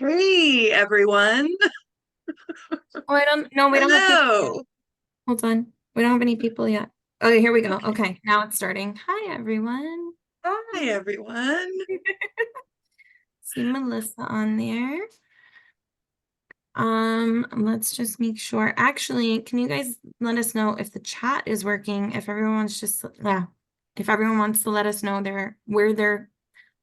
Hey everyone. Oh, I don't, no, we don't have people yet. Hello. Hold on. We don't have any people yet. Oh, here we go. Okay, now it's starting. Hi, everyone. Hi everyone. See Melissa on there. Let's just make sure. Actually, can you guys let us know if the chat is working? If everyone's just, yeah, if everyone wants to let us know where they're,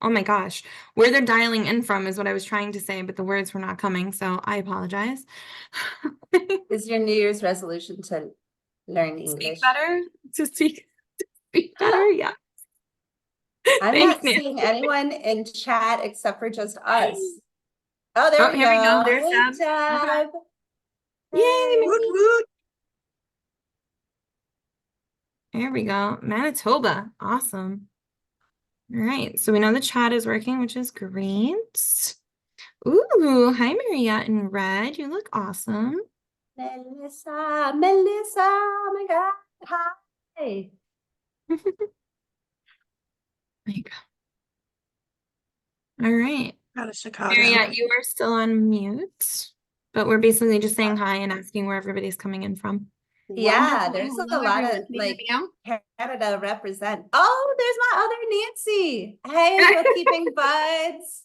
oh my gosh, where they're dialing in from is what I was trying to say, but the words were not coming, so I apologize. Is your New Year's resolution to learn Speak English? better, to speak better, yeah. I'm Thanks, not Nancy. seeing anyone in chat except for just us. Oh, there Oh, we here we go. go. There's Hey, Deb. Okay. Deb. Yay, Woot Hey. woot. there we go. Manitoba. Awesome. All right. So we know the chat is working, which is great. Ooh, hi, Mariette in red. You look awesome. Melissa, oh my God. Hi. There you go. All right. Out of Chicago. Mariette, you are still on mute, but we're basically just saying hi and asking where everybody's coming in from. Yeah, Wonderful. there's Hello, a lot everyone. of Can you hear me now? Canada represent. Oh, there's my other Nancy. Hey, bookkeeping buds.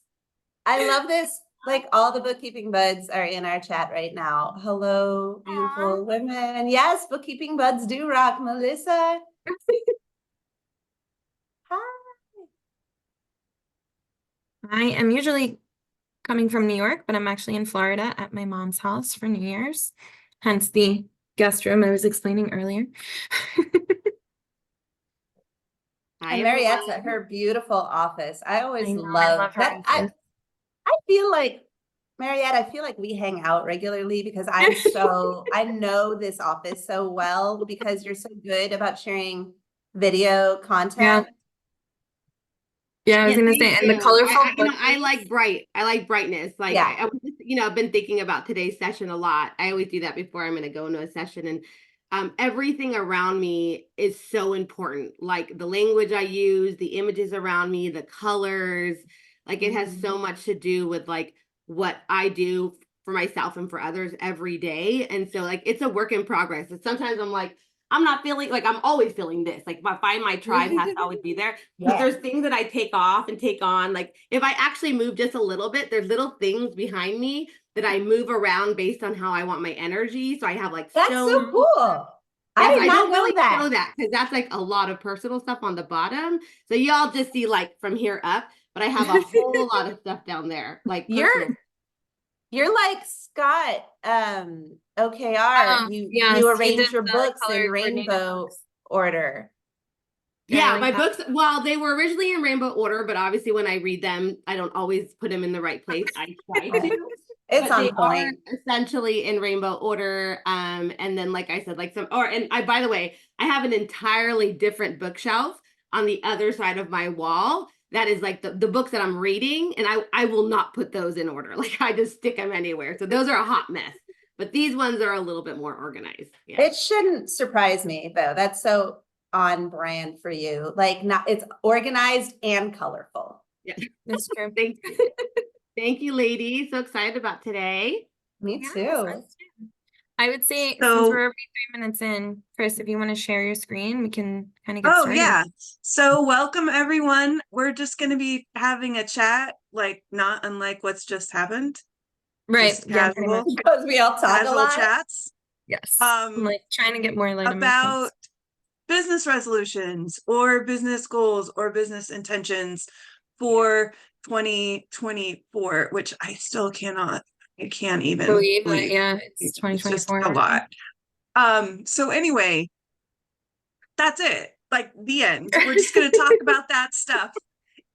I love this. Like all the bookkeeping buds are in our chat right now. Hello, beautiful women. Yes, bookkeeping buds do rock. Melissa. Hi. I am usually coming from New York, but I'm actually in Florida at my mom's house for New Year's, hence the guest room I was explaining earlier. Hi, And Mariette's everyone. at her beautiful office. I always I know, I love love her that. office. I feel like Mariette, I feel like we hang out regularly because I know this office so well because you're so good about sharing video content. Yeah, I was Yeah, gonna thank say, and the you. colorful I bookings. like bright. I like brightness. Like Yeah. I was just, I've been thinking about today's session a lot. I always do that before I'm going to go into a session, and everything around me is so important. Like the language I use, the images around me, the colors. Like it has so much to do with like what I do for myself and for others every day. And so like it's a work in progress. And sometimes I'm like, I'm not feeling like I'm always feeling this. Like if I find my tribe has to always be there. But Yeah. there's things that I take off and take on. Like if I actually move just a little bit, there's little things behind me that I move around based on how I want my energy. So I have like That's so stones. cool. I Yes, did I not don't know really that. show that because that's like a lot of personal stuff on the bottom. So y'all just see like from here up, but I have a whole lot of stuff down there, like personal. You're like Scott, OKR. Yes, You he did arrange your the books in color coordinated rainbow books. order. Yeah, I Yeah, like my that. books, well, they were originally in rainbow order, but obviously when I read them, I don't always put them in the right place. I try to, It's but they on are point. essentially in rainbow order. And then like I said, like and I, by the way, I have an entirely different bookshelf on the other side of my wall. That is like the books that I'm reading, and I will not put those in order. Like I just stick them anywhere. So those are a hot mess. But these ones are a little bit more organized. Yeah. It shouldn't surprise me though. That's so on brand for you. Like not it's organized and colorful. Yeah. That's true. Thank you. Thank you, ladies. So excited about today. Me Yes, too. us too. I would say since we're So, already 3 minutes in, Chris, if you want to share your screen, we can kind of get oh started. yeah. So welcome everyone. We're just going to be having a chat, like not unlike what's just happened. Right. Just Yeah, pretty much. Because we all talk a casual lot. chats. Yes. I'm Um, like trying to get more light on my about face. business resolutions or business goals or business intentions for 2024, which I can't even Believe that, believe. yeah, it's It's just 2024 a already. lot. So anyway, that's it. Like the end. We're just going to talk about that stuff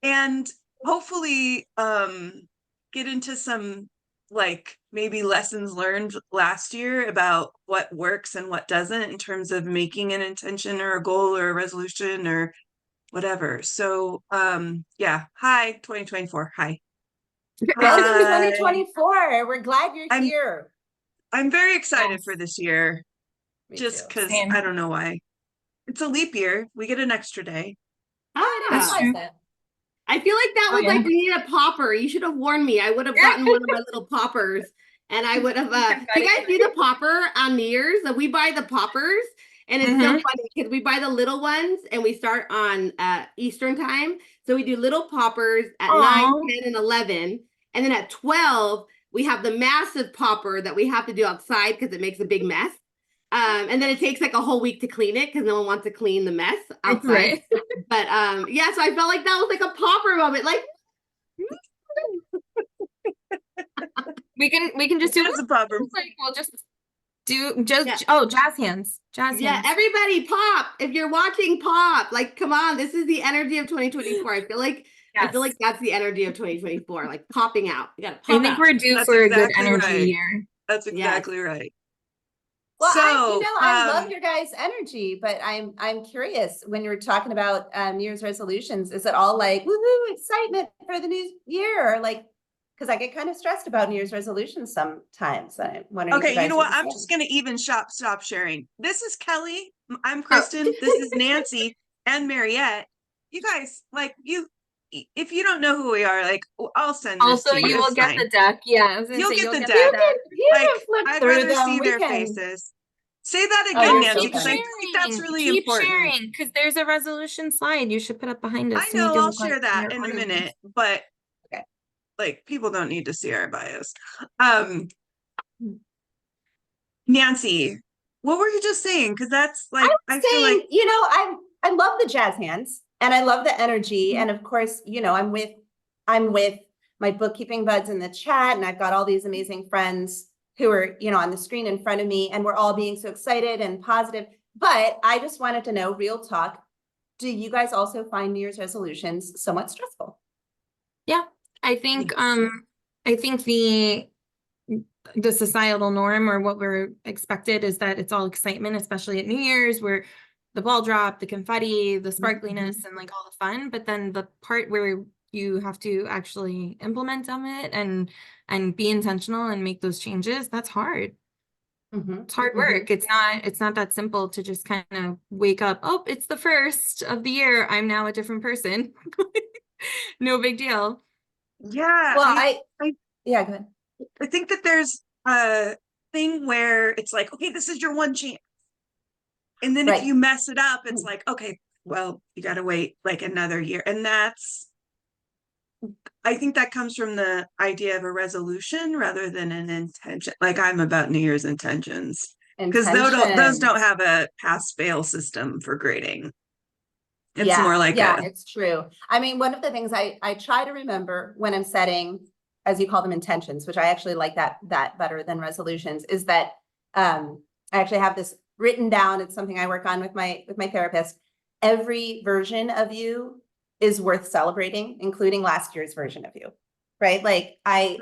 and hopefully get into some like maybe lessons learned last year about what works and what doesn't in terms of making an intention or a goal or a resolution or whatever. So yeah, hi 2024. Hi. Welcome Hi. 2024. We're glad you're I'm here. I'm very excited for Yes, this year Me too. just because I same. don't know why. It's a leap year. We get an extra day. Yeah, I didn't That's Ah, realize true. that. I feel like that was like, we need a popper. You should have warned me. I would have gotten one of my little poppers, and I would have, do you guys do the popper on New Year's? We buy the poppers, and it's so funny because we buy the little ones and we start on Eastern time. So we do little poppers at 9, 10, and 11. And then at 12, we have the massive popper that we have to do outside because it makes a big mess. And then it takes like a whole week to clean it because no one wants to clean the mess outside. Right. But yeah, so I felt like that was like a popper moment. Like, we can just do It is a popper. like we'll just do just Yeah. jazz hands. yeah, Hands. everybody pop. If you're watching, pop. Like, come on, this is the energy of 2024. I feel like that's the energy of 2024, like popping out. You gotta pop I think out. we're due That's for a good exactly energy right. year. That's exactly right. Well, So, I love your guys' energy, but I'm curious when you're talking about New Year's resolutions, is it all like woohoo, excitement for the new year? Or like, because I get kind of stressed about New Year's resolutions sometimes. I'm wondering. okay, you know what? I'm just gonna even stop sharing. This is Kelly. I'm Kristen. This is Nancy and Mariette. You guys, like if you don't know who we are, like I'll send this Also, to you. you will It's get fine. the deck. Yeah, I was gonna You'll say get the the deck. You Like, can flip I'd through rather them. see We their can- faces. Say that Oh, again, you're Nancy, so because I think that's really keep important. sharing, because there's a resolution slide you should put up behind us I to make know, it I'll look like share that your in a ornaments. minute, but Okay. like people don't need to see our bios. Nancy, what were you just saying? Because that's like I feel like you know, I love the jazz hands and I love the energy. And of course, you know, I'm with my bookkeeping buds in the chat, and I've got all these amazing friends who are, you know, on the screen in front of me, and we're all being so excited and positive. But I just wanted to know, real talk, do you guys also find New Year's resolutions somewhat stressful? Yeah, I think Yes. I think the societal norm or what we're expected is that it's all excitement, especially at New Year's, where the ball drop, the confetti, the sparkliness, and like all the fun. But then the part where you have to actually implement on it and be intentional and make those changes, that's hard. It's hard work. It's not that simple to just kind of wake up. Oh, it's the first of the year. I'm now a different person. No big deal. yeah. Well, I go ahead. I think that there's a thing where it's like, okay, this is your one chance. And then if you mess it up, it's like, okay, well, you got to wait like another year. And I think that comes from the idea of a resolution rather than an intention. Like I'm about New Year's intentions because those don't have a pass fail system for grading. It's more like it's true. I mean, one of the things I try to remember when I'm setting, as you call them, intentions, which I actually like that better than resolutions, is that I actually have this written down. It's something I work on with my therapist. Every version of you is worth celebrating, including last year's version of you, right? Like I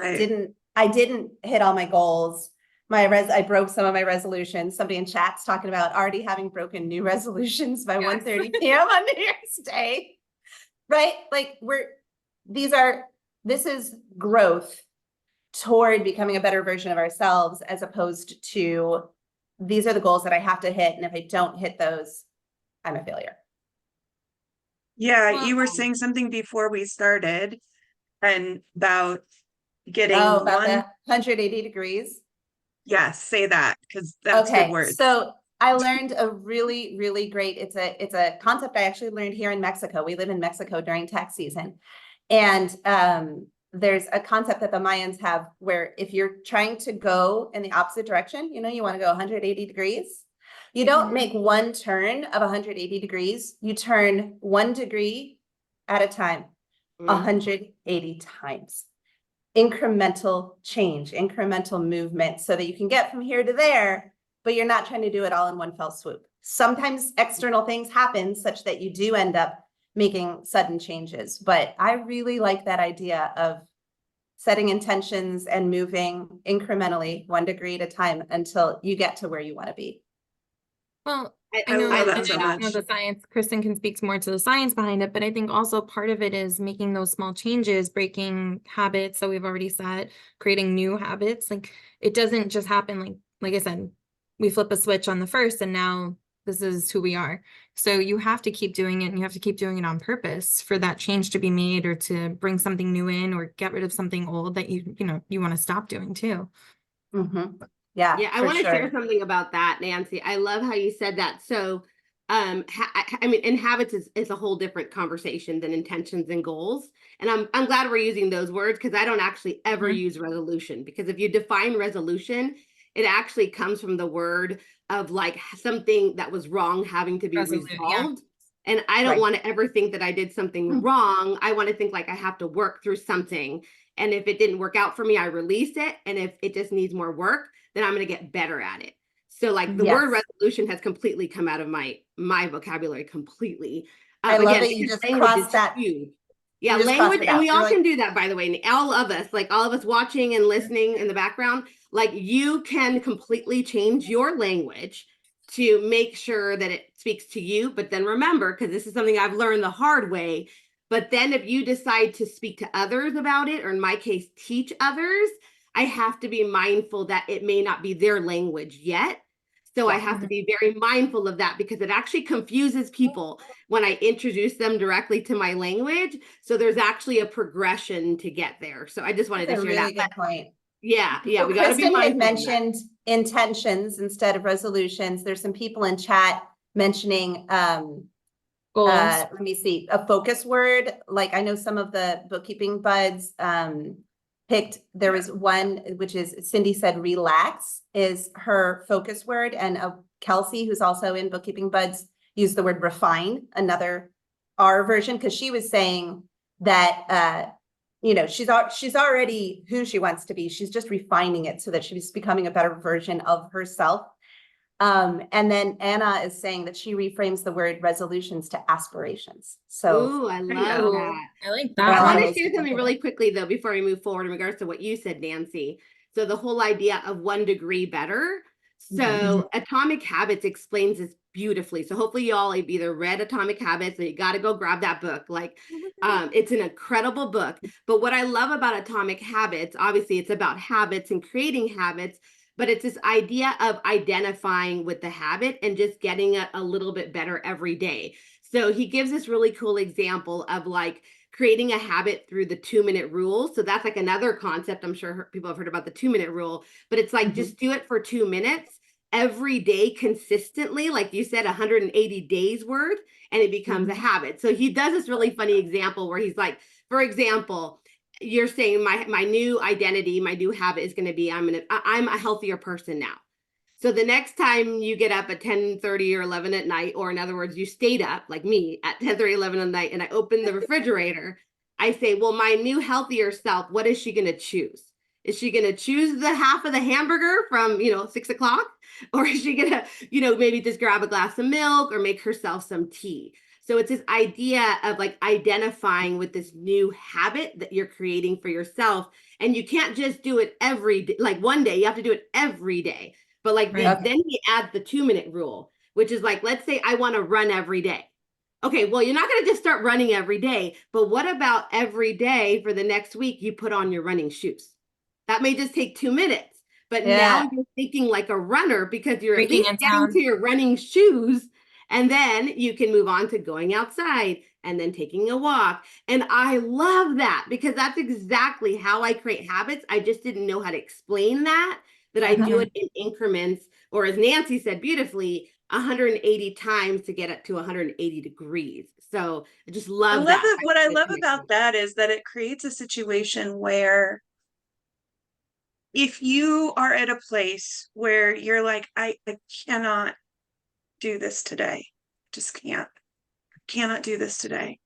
didn't hit all my goals. I broke some of my resolutions. Somebody in chat's talking about already having broken new resolutions by 1:30 p.m. on New Year's Day, right? Like this is growth toward becoming a better version of ourselves, as opposed to these are the goals that I have to hit. And if I don't hit those, I'm a failure. Yeah, you were saying something before we started and about getting about the 180 degrees. Yes, say that because that's good words. So I learned a really, really great, it's a concept I actually learned here in Mexico. We live in Mexico during tax season. And there's a concept that the Mayans have where if you're trying to go in the opposite direction, you know, you want to go 180 degrees. You don't make one turn of 180 degrees. You turn 1 degree at a time, 180 times. Incremental change, incremental movement, so that you can get from here to there, but you're not trying to do it all in one fell swoop. Sometimes external things happen such that you do end up making sudden changes. But I really like that idea of setting intentions and moving incrementally 1 degree at a time until you get to where you want to be. Well, I love that so much. The science, Kristen can speak more to the science behind it, but I think also part of it is making those small changes, breaking habits that we've already set, creating new habits. Like it doesn't just happen like I said, we flip a switch on the first and now this is who we are. So you have to keep doing it, and you have to keep doing it on purpose for that change to be made, or to bring something new in, or get rid of something old that you want to stop doing too. Yeah, Yeah, I for want to sure. share something about that, Nancy. I love how you said that. So, I mean, and habits is a whole different conversation than intentions and goals. And I'm glad we're using those words, because I don't actually ever use resolution, because if you define resolution, it actually comes from the word of like something that was wrong having to be Resolute, yeah. resolved. And I don't Right. want to ever think that I did something wrong. I want to think like I have to work through something. And if it didn't work out for me, I release it. And if it just needs more work, then I'm going to get better at it. So like the word Yes. resolution has completely come out of my vocabulary completely. I love Again, that you because just language crossed is that. huge. Yeah, You just crossed language, it and out. we You're all like, can do that, by the way. And all of us, like all of us watching and listening in the background, like you can completely change your language to make sure that it speaks to you. But then remember, because this is something I've learned the hard way, but then if you decide to speak to others about it, or in my case, teach others, I have to be mindful that it may not be their language yet. So I Yeah. have to be very mindful of that, because it actually confuses people when I introduce them directly to my language. So there's actually a progression to get there. So I just wanted that's to a share that. really good point. Yeah, So we got to be Kristen had mindful of that. mentioned intentions instead of resolutions. There's some people in chat mentioning Goals. let me see, a focus word. Like I know some of the bookkeeping buds picked, there was one, which is Cindy said relax is her focus word. And Kelsey, who's also in bookkeeping buds, used the word refine, another R version, because she was saying that she's already who she wants to be. She's just refining it so that she's becoming a better version of herself. And then Anna is saying that she reframes the word resolutions to aspirations. So Ooh, I There you love go. that. I like Well, I that. I want always to share think something of it. really quickly, though, before we move forward in regards to what you said, Nancy. So the whole idea of 1 degree better. So Atomic Habits explains this beautifully. So hopefully you all have either read Atomic Habits, or you got to go grab that book. Like, it's an incredible book. But what I love about Atomic Habits, obviously it's about habits and creating habits, but it's this idea of identifying with the habit and just getting a little bit better every day. So he gives this really cool example of like creating a habit through the 2-minute rule. So that's like another concept. I'm sure people have heard about the 2-minute rule, but it's like just do it for 2 minutes every day consistently, like you said, 180 days worth, and it becomes a habit. So he does this really funny example where he's like, for example, you're saying my new identity, my new habit is going to be I'm a healthier person now. So the next time you get up at 10:30 or 11 at night, or in other words, you stayed up like me at 10:30, 11 at night, and I open the refrigerator, I say, well, my new healthier self, what is she going to choose? Is she going to choose the half of the hamburger from, 6 o'clock? Or is she going to, maybe just grab a glass of milk or make herself some tea? So it's this idea of like identifying with this new habit that you're creating for yourself. And you can't just do it every day, like one day, you have to do it every day. But like Right. then he adds the 2-minute rule, which is like, let's say I want to run every day. Okay, well, you're not going to just start running every day, but what about every day for the next week you put on your running shoes? That may just take 2 minutes, but now you're thinking like a runner, because you're at Breaking least in getting town. to your running shoes, and then you can move on to going outside and then taking a walk. And I love that, because that's exactly how I create habits. I just didn't know how to explain that I do it in increments, or as Nancy said beautifully, 180 times to get up to 180 degrees. So I just love that. What I love about that is that it creates a situation where if you are at a place where you're like, I cannot do this today, just cannot do this today.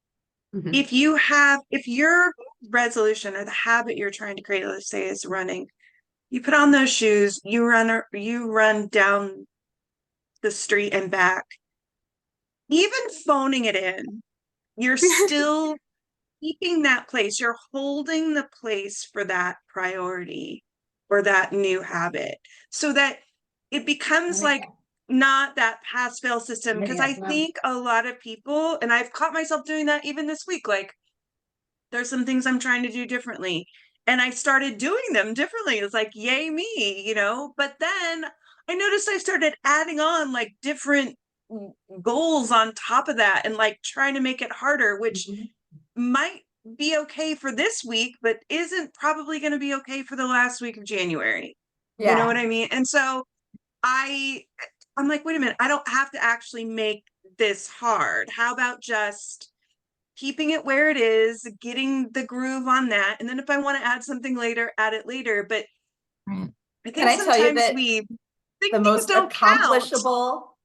If your resolution or the habit you're trying to create, let's say, is running, you put on those shoes, you run down the street and back, even phoning it in, you're still keeping that place. You're holding the place for that priority or that new habit, so that it becomes like not that pass fail system. Because I think a lot of people, and I've caught myself doing that even this week, like there's some things I'm trying to do differently, and I started doing them differently. It's like, yay me, but then I noticed I started adding on like different goals on top of that and like trying to make it harder, which might be okay for this week, but isn't probably going to be okay for the last week of January. You know what I mean? And so I'm like, wait a minute, I don't have to actually make this hard. How about just keeping it where it is, getting the groove on that, and then if I want to add something later, add it later. But Right. I think Can I tell you sometimes that we think the things most don't count. accomplishable,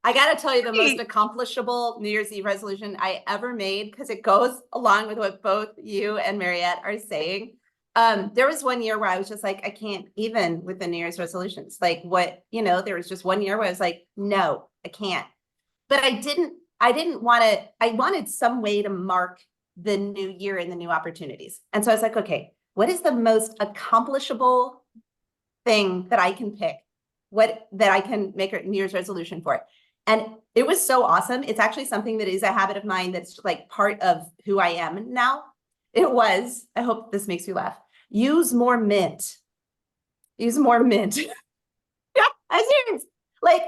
I gotta tell you, the most Right. accomplishable New Year's Eve resolution I ever made, because it goes along with what both you and Mariette are saying. There was one year where I was just like, I can't even with the New Year's resolutions. Like there was just one year where I was like, no, I can't. But I didn't want to, I wanted some way to mark the new year and the new opportunities. And so I was like, okay, what is the most accomplishable thing that I can pick? That I can make a New Year's resolution for? And it was so awesome. It's actually something that is a habit of mine that's like part of who I am now. It was, I hope this makes you laugh, use more mint. Use more mint. Yeah, I'm serious. Like,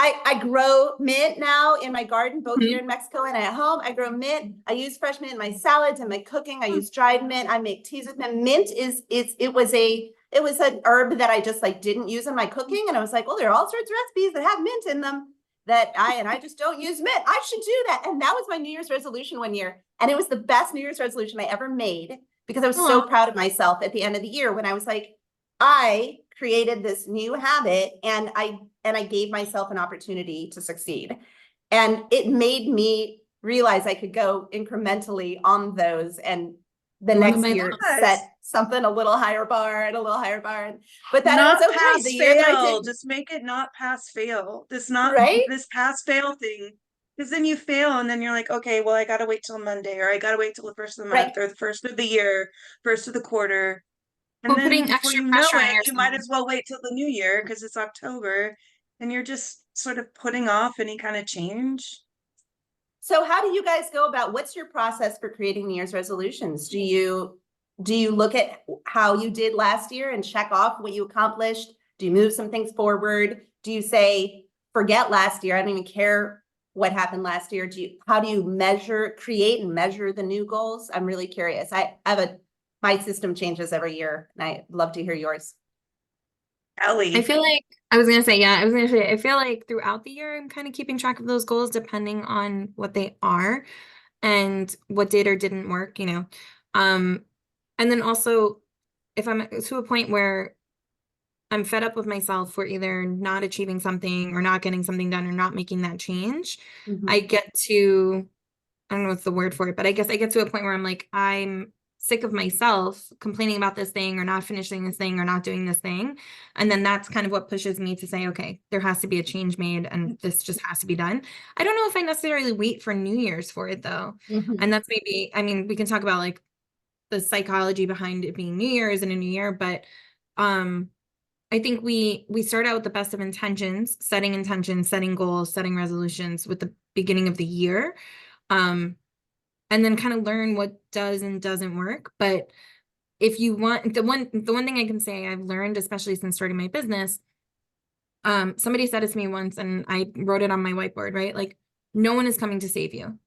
I grow mint now in my garden, both here in Mexico and at home. I grow mint. I use fresh mint in my salads and my cooking. I use dried mint. I make teas with mint. Mint it was an herb that I just like didn't use in my cooking. And I was like, well, there are all sorts of recipes that have mint in them that I just don't use mint. I should do that. And that was my New Year's resolution one year. And it was the best New Year's resolution I ever made, because I was so proud of myself at the end of the year when I was like, I created this new habit and I gave myself an opportunity to succeed. And it made me realize I could go incrementally on those, and the next year set something a little higher bar and a little higher bar. But that Not was okay. pass The year that I fail. did, Just make it not pass fail. This not right? this pass fail thing. Because then you fail and then you're like, okay, well, I gotta wait till Monday, or I gotta wait till the first of the month, or the first of the year, first of the quarter. And Well, then putting before extra you know pressure on it, you might yourself. as well wait till the new year because it's October, and you're just sort of putting off any kind of change. So how do you guys go about, what's your process for creating New Year's resolutions? Do you look at how you did last year and check off what you accomplished? Do you move some things forward? Do you say, forget last year, I don't even care what happened last year? How do you create and measure the new goals? I'm really curious. My system changes every year, and I'd love to hear yours. Ellie. I feel like I feel like throughout the year I'm kind of keeping track of those goals depending on what they are and what did or didn't work, and then also if I'm to a point where I'm fed up with myself for either not achieving something or not getting something done or not making that change, I get to, I don't know what's the word for it, but I guess I get to a point where I'm like, I'm sick of myself complaining about this thing or not finishing this thing or not doing this thing. And then that's kind of what pushes me to say, okay, there has to be a change made and this just has to be done. I don't know if I necessarily wait for New Year's for it though. And that's maybe, I mean, we can talk about like the psychology behind it being New Year's and a new year, but I think we start out with the best of intentions, setting goals, setting resolutions with the beginning of the year. And then kind of learn what does and doesn't work. But if you want, the one thing I can say I've learned, especially since starting my business, somebody said it to me once and I wrote it on my whiteboard, right? Like, no one is coming to save you.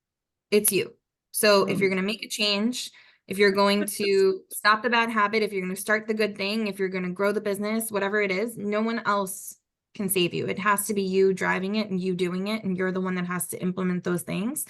It's you. So if you're going to make a change, if you're going to stop the bad habit, if you're going to start the good thing, if you're going to grow the business, whatever it is, no one else can save you. It has to be you driving it and you doing it. And you're the one that has to implement those things.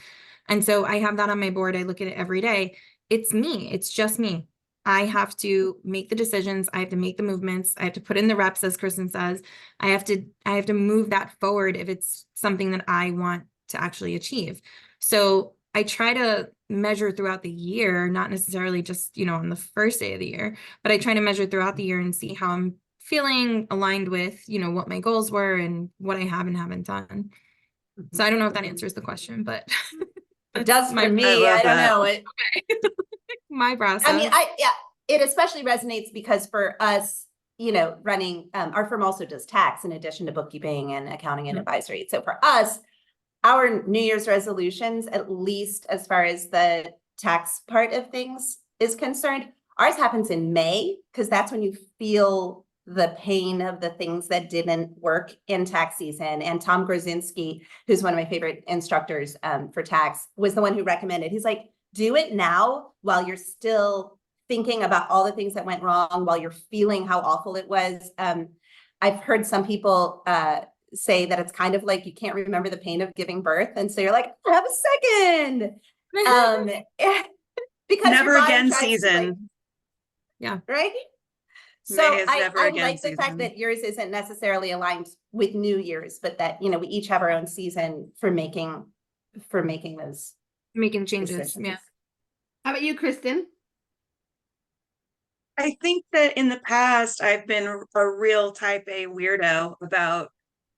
And so I have that on my board. I look at it every day. It's me. It's just me. I have to make the decisions. I have to make the movements. I have to put in the reps, as Kristen says. I have to move that forward if it's something that I want to actually achieve. So I try to measure throughout the year, not necessarily just, on the first day of the year, but I try to measure throughout the year and see how I'm feeling aligned with, what my goals were and what I have and haven't done. So I don't know if that answers the question, but it does for me. I don't know it. My process. I mean, it especially resonates because for us, running, our firm also does tax in addition to bookkeeping and accounting and advisory. So for us, our New Year's resolutions, at least as far as the tax part of things is concerned, ours happens in May because that's when you feel the pain of the things that didn't work in tax season. And Tom Grzinski, who's one of my favorite instructors for tax, was the one who recommended. He's like, do it now while you're still thinking about all the things that went wrong, while you're feeling how awful it was. I've heard some people say that it's kind of like you can't remember the pain of giving birth. And so you're like, have a second. Because Never your body again tries to, season. like, Yeah. right? So May is I never like again the season. fact that yours isn't necessarily aligned with New Year's, but that, you know, we each have our own season for making those Making changes. decisions. Yeah. How about you, Kristen? I think that in the past, I've been a real type A weirdo about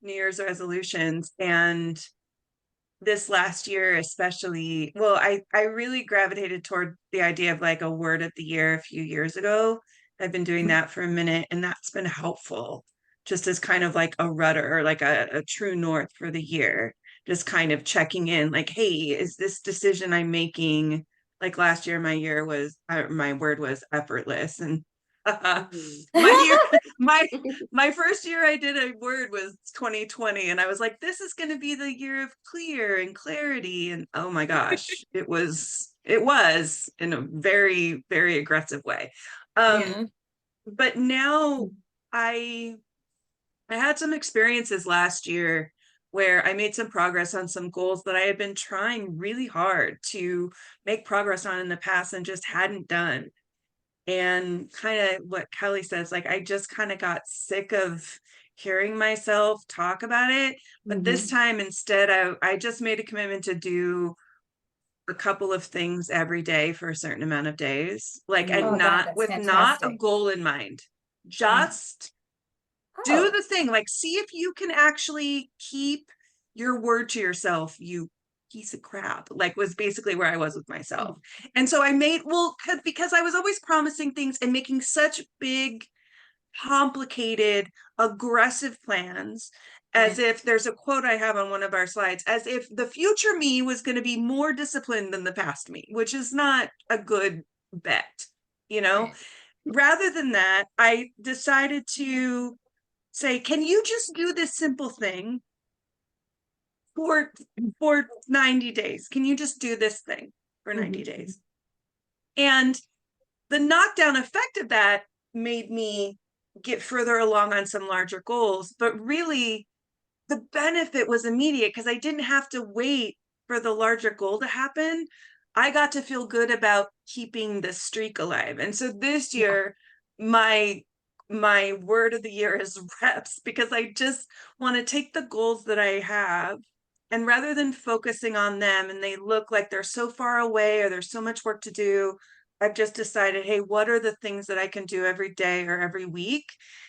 New Year's resolutions. And this last year, especially, well, I really gravitated toward the idea of like a word of the year a few years ago. I've been doing that for a minute, and that's been helpful, just as kind of like a rudder, like a true north for the year, just kind of checking in, like, hey, is this decision I'm making, like last year, my word was effortless, and my first year I did a word was 2020, and I was like, this is going to be the year of clear and clarity, and oh my gosh, it was in a very, very aggressive way. Yeah. But now I had some experiences last year where I made some progress on some goals that I had been trying really hard to make progress on in the past and just hadn't done. And kind of what Kelly says, like, I just kind of got sick of hearing myself talk about it. But this time instead, I just made a commitment to do a couple of things every day for a certain amount of days, like, and Oh, not that's with not a fantastic. goal in mind, just do the thing, like, see if you can actually keep your word to yourself, you piece of crap, like, was basically where I was with myself. And so I made, well, because I was always promising things and making such big, complicated, aggressive plans, as if there's a quote I have on one of our slides, as if the future me was going to be more disciplined than the past me, which is not a good bet, you know? Right. Rather than that, I decided to say, can you just do this simple thing for 90 days? Can you just do this thing for 90 days? And the knockdown effect of that made me get further along on some larger goals, but really the benefit was immediate because I didn't have to wait for the larger goal to happen. I got to feel good about keeping the streak alive. And so this year, my word of the year is reps, because I just want to take the goals that I have, and rather than focusing on them and they look like they're so far away or there's so much work to do, I've just decided, hey, what are the things that I can do every day or every week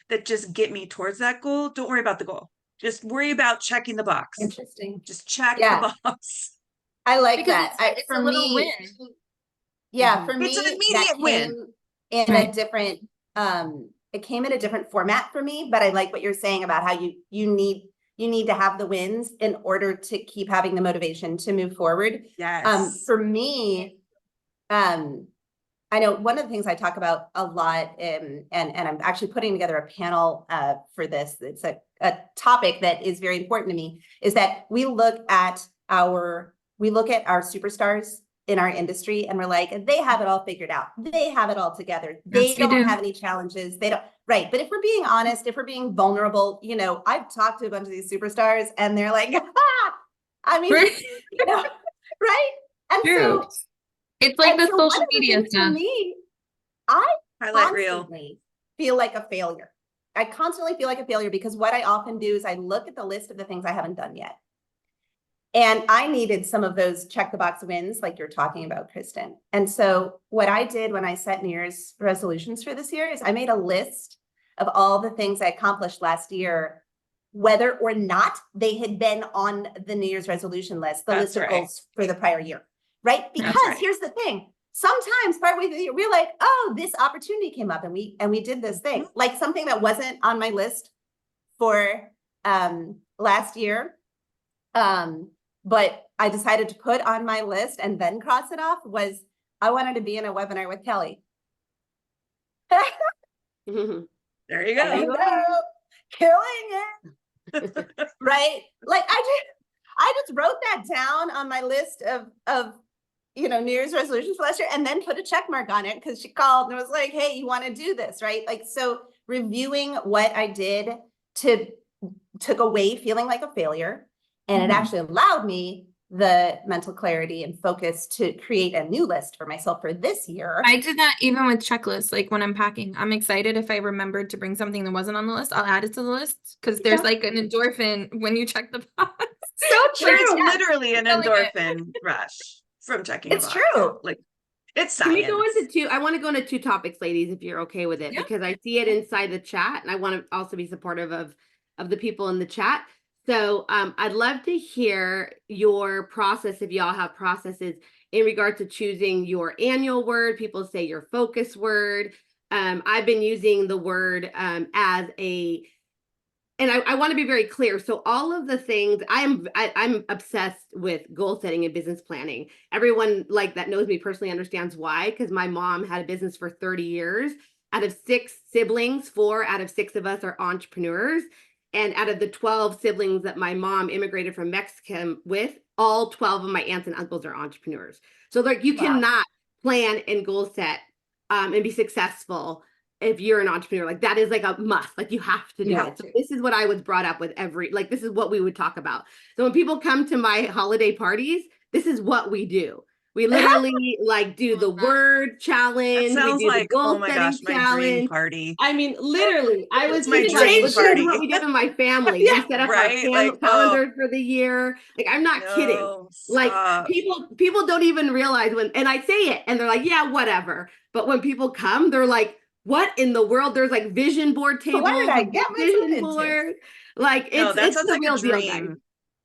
that just get me towards that goal? Don't worry about the goal. Just worry about checking the box. Interesting. Just check Yeah. the box. I like Because that. it's a little win. Yeah, for me, It's an that immediate win. came in a different, it came in a different format for me, but I like what you're saying about how you need to have the wins in order to keep having the motivation to move forward. Yes. For me, I know one of the things I talk about a lot, and I'm actually putting together a panel for this. It's a topic that is very important to me, is that we look at our superstars in our industry and we're like, they have it all figured out. They have it all together. They Yes, they don't do. have any challenges. They don't, right. But if we're being honest, if we're being vulnerable, you know, I've talked to a bunch of these superstars and they're like, I mean, Right. you know, right? And True. so It's like and the so one social of the media things for stuff. me, I Highlight reel. constantly feel like a failure. I constantly feel like a failure because what I often do is I look at the list of the things I haven't done yet. And I needed some of those check the box wins like you're talking about, Kristen. And so what I did when I set New Year's resolutions for this year is I made a list of all the things I accomplished last year, whether or not they had been on the New Year's resolution list, the list of goals for the prior year, right? Because here's the thing. Sometimes partway through the year, we're like, oh, this opportunity came up and we did this thing, like something that wasn't on my list for last year. But I decided to put on my list and then cross it off was I wanted to be in a webinar with Kelly. There you There go. you go. Killing it. Right? Like I just wrote that down on my list of New Year's resolutions for last year, and then put a check mark on it because she called and was like, hey, you want to do this, right? Like, so reviewing what I did took away feeling like a failure, and it actually allowed me the mental clarity and focus to create a new list for myself for this year. I did that even with checklists. Like when I'm packing, I'm excited if I remembered to bring something that wasn't on the list, I'll add it to the list because there's like an endorphin when you check the box. So true. It's literally an Feeling it. endorphin rush from checking. It's a box. true. Like it's Can science. we go into two? I want to go into two topics, ladies, if you're okay with it, Yeah. because I see it inside the chat, and I want to also be supportive of the people in the chat. So I'd love to hear your process, if y'all have processes in regard to choosing your annual word. People say your focus word. I've been using the word as a, and I want to be very clear. So all of the things I'm obsessed with goal setting and business planning. Everyone like that knows me personally understands why, because my mom had a business for 30 years. Out of 6 siblings, 4 out of 6 of us are entrepreneurs. And out of the 12 siblings that my mom immigrated from Mexico with, all 12 of my aunts and uncles are entrepreneurs. So like you cannot plan and goal set and be successful if you're an entrepreneur. Like that is like a must. Like you have to do it. So this is what I was brought up with this is what we would talk about. So when people come to my holiday parties, this is what we do. We literally like do the word challenge. That sounds we do like, the goal oh my setting gosh, my dream challenge. party. I mean, literally, I was It's my thinking, dream this party. is what we do in my family. Yeah, We set up right? our Like, calendars for the year. Like, I'm not kidding. No, Like stop. people don't even realize when, and I say it and they're like, yeah, whatever. But when people come, they're like, what in the world? There's like vision board tables. Why did I get myself vision into? board. Like No, that it's sounds the like a real deal, guys. dream.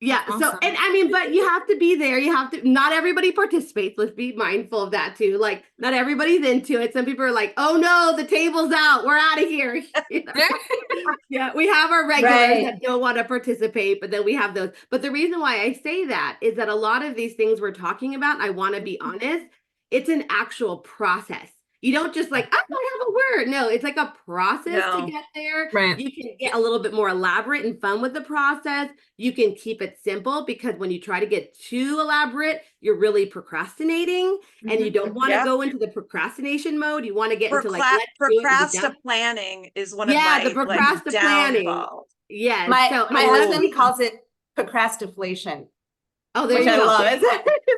Yeah. That's So, awesome. and I mean, but you have to be there. You have to, not everybody participates. Let's be mindful of that too. Like, not everybody's into it. Some people are like, oh no, the table's out. We're out of here. You know? Yeah. We have our regulars that don't want to participate, but then we have those. But the reason why I say that is that a lot of these things we're talking about, I want to be honest, it's an actual process. You don't just like, oh, I have a word. No, it's like a process to No. get there. Right. You can get a little bit more elaborate and fun with the process. You can keep it simple because when you try to get too elaborate, you're really procrastinating and you don't want to Yep. go into the procrastination mode. You want to get into like, let's do it and be done. Procrastination is one Yeah, of my the procrastination planning. downfalls. Yes. My So husband calls it procrastination, oh, there which you I go. love. Isn't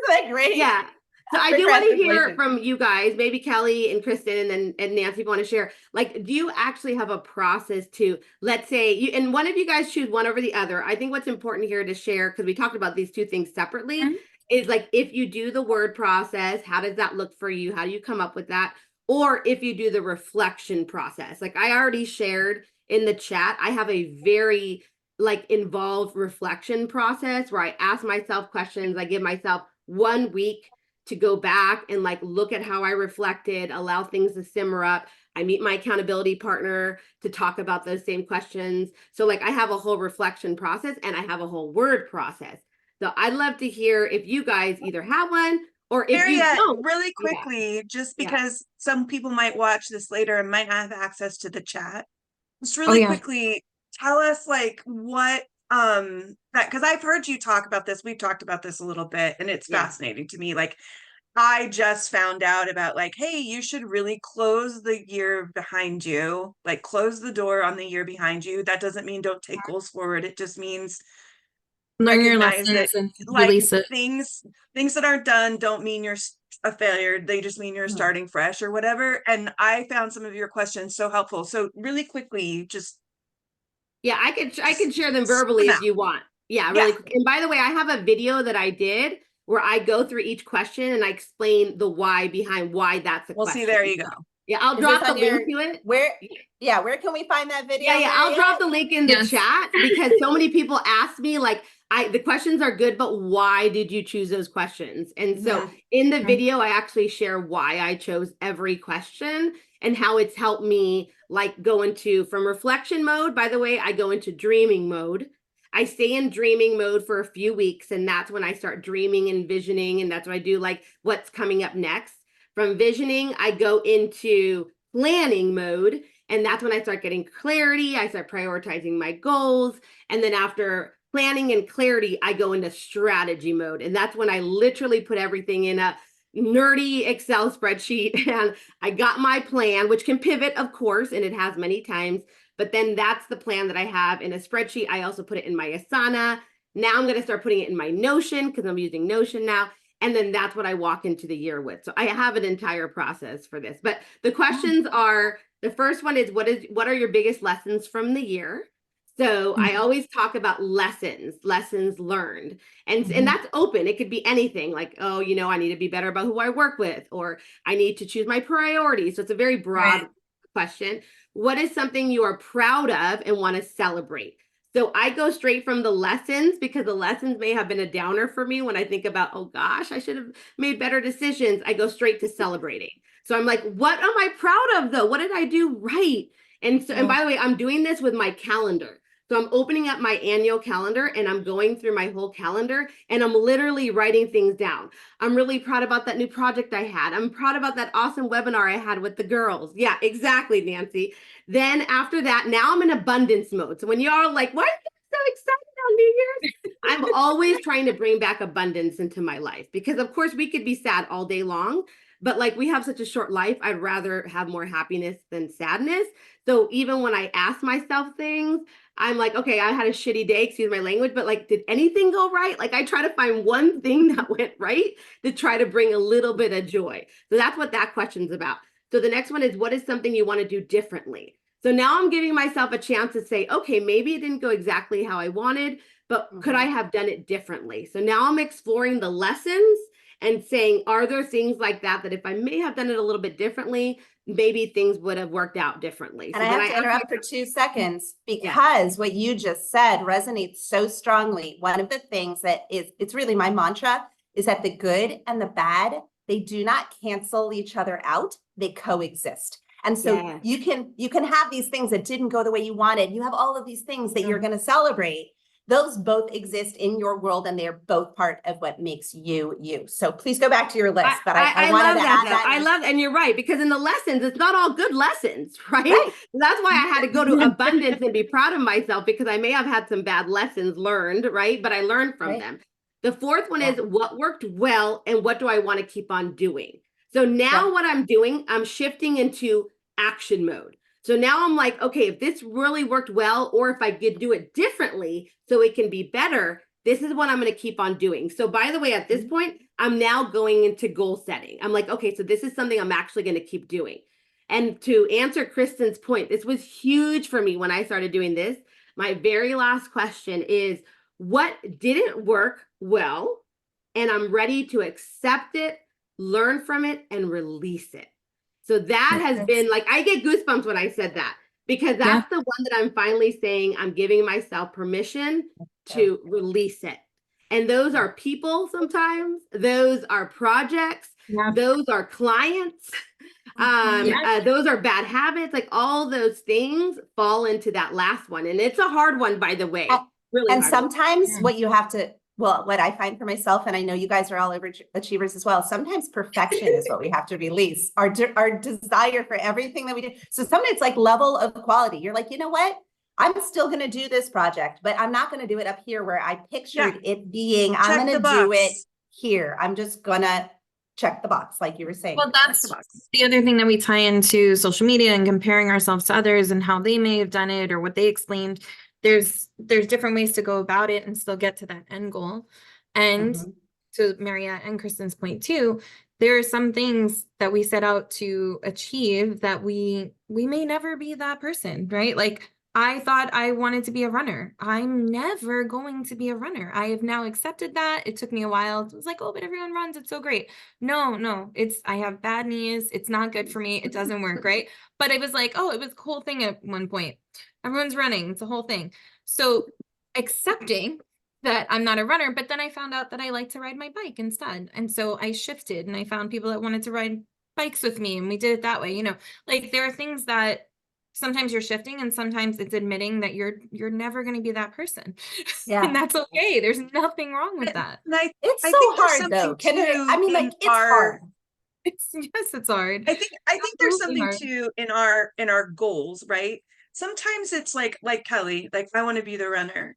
that great? Yeah. So I do want to hear Procrastination. from you guys, maybe Kelly and Kristen and Nancy, if you want to share, like, do you actually have a process to, let's say you, and one of you guys choose one over the other. I think what's important here to share, because we talked about these two things separately, is like, if you do the word process, how does that look for you? How do you come up with that? Or if you do the reflection process, like I already shared in the chat, I have a very like involved reflection process where I ask myself questions. I give myself 1 week to go back and like look at how I reflected, allow things to simmer up. I meet my accountability partner to talk about those same questions. So like I have a whole reflection process and I have a whole word process. So I'd love to hear if you guys either have one or if you Mariette, don't. really quickly, just Yeah. because some people might watch this later and might not have access to the chat. Just really quickly, tell us like what that, because I've heard you talk about this. We've talked about this a little bit and it's fascinating to me. Like I just found out about like, hey, you should really close the year behind you, like close the door on the year behind you. That doesn't mean don't take goals forward. It just means Learn your recognize lessons that and like release it. things that aren't done don't mean you're a failure. They just mean you're starting fresh or whatever. And I found some of your questions so helpful. So really quickly, just yeah, I can share them verbally if you want. Yeah, really Yeah. quick. And by the way, I have a video that I did where I go through each question and I explain the why behind why that's a We'll question. see. There you go. Yeah, I'll Is drop this the on link your- to it. Where can we find that video? Yeah, I'll Mariette? drop the link in the Yes. chat because so many people ask me like, the questions are good, but why did you choose those questions? And so in the video, I actually share why I chose every question and how it's helped me like go into from reflection mode. By the way, I go into dreaming mode. I stay in dreaming mode for a few weeks, and that's when I start dreaming and visioning, and that's what I do, like what's coming up next. From visioning, I go into planning mode, And that's when I start getting clarity. I start prioritizing my goals. And then after planning and clarity, I go into strategy mode. And that's when I literally put everything in a nerdy Excel spreadsheet. And I got my plan, which can pivot, of course, and it has many times. But then that's the plan that I have in a spreadsheet. I also put it in my Asana. Now I'm going to start putting it in my Notion because I'm using Notion now. And then that's what I walk into the year with. So I have an entire process for this. But the questions are, the first one is what are your biggest lessons from the year? So I always talk about lessons learned. And that's open. It could be anything like, oh, I need to be better about who I work with, or I need to choose my priorities. So it's a very broad question. What is something you are proud of and want to celebrate? So I go straight from the lessons because the lessons may have been a downer for me when I think about, oh gosh, I should have made better decisions. I go straight to celebrating. So I'm like, what am I proud of though? What did I do right? And by the way, I'm doing this with my calendar. So I'm opening up my annual calendar and I'm going through my whole calendar and I'm literally writing things down. I'm really proud about that new project I had. I'm proud about that awesome webinar I had with the girls. Yeah, exactly, Nancy. Then after that, now I'm in abundance mode. So when you're like, why are you so excited on New Year's? I'm always trying to bring back abundance into my life because of course we could be sad all day long, but like we have such a short life, I'd rather have more happiness than sadness. So even when I ask myself things, I'm like, okay, I had a shitty day, excuse my language, but like, did anything go right? Like I try to find one thing that went right to try to bring a little bit of joy. So that's what that question's about. So the next one is, what is something you want to do differently? So now I'm giving myself a chance to say, okay, maybe it didn't go exactly how I wanted, but could I have done it differently? So now I'm exploring the lessons and saying, are there things like that if I may have done it a little bit differently, maybe things would have worked out differently. And so I have to interrupt for 2 seconds because what you just said resonates so strongly. One of the things that it's really my mantra is that the good and the bad, they do not cancel each other out. They coexist. And so you can have these things that didn't go the way you wanted. You have all of these things that you're going to celebrate. Those both exist in your world and they're both part of what makes you, you. So please go back to your list. But I wanted to add that. I love that. And you're right, because in the lessons, it's not all good lessons, right? That's why I had to go to abundance and be proud of myself because I may have had some bad lessons learned, right? But I learned from them. The fourth one is what worked well and what do I want to keep on doing? So now what I'm doing, I'm shifting into action mode. So now I'm like, okay, if this really worked well, or if I could do it differently so it can be better, this is what I'm going to keep on doing. So by the way, at this point, I'm now going into goal setting. I'm like, okay, so this is something I'm actually going to keep doing. And to answer Kristen's point, this was huge for me when I started doing this. My very last question is, what didn't work well? And I'm ready to accept it, learn from it, and release it. So that has been like, I get goosebumps when I said that, because that's the one that I'm finally saying I'm giving myself permission to release it. And those are people sometimes, those are projects, those are clients, those are bad habits, like all those things fall into that last one. And it's a hard one, by the way. Really. And sometimes what you have to, well, what I find for myself, and I know you guys are all overachievers as well, sometimes perfection is what we have to release, our desire for everything that we do. So sometimes it's like level of quality. You're like, you know what? I'm still going to do this project, but I'm not going to do it up here where I pictured it being, I'm going to do it here. I'm just going to check the box, like you were saying. Well, that's the other thing that we tie into social media and comparing ourselves to others and how they may have done it or what they explained. There's different ways to go about it and still get to that end goal. And to Mariette and Kristen's point too, there are some things that we set out to achieve that we may never be that person, right? Like I thought I wanted to be a runner. I'm never going to be a runner. I have now accepted that. It took me a while. It was like, oh, but everyone runs. It's so great. No, I have bad knees. It's not good for me. It doesn't work, right? But it was like, oh, it was a cool thing at one point. Everyone's running. It's a whole thing. So accepting that I'm not a runner, but then I found out that I like to ride my bike instead. And so I shifted and I found people that wanted to ride bikes with me and we did it that way. Like there are things that sometimes you're shifting and sometimes it's admitting that you're never going to be that person. And that's okay. There's nothing wrong with that. It's so hard though. It's hard. Yes, it's hard. I think there's Absolutely something hard. too in our goals, right? Sometimes it's like Kelly, like I want to be the runner.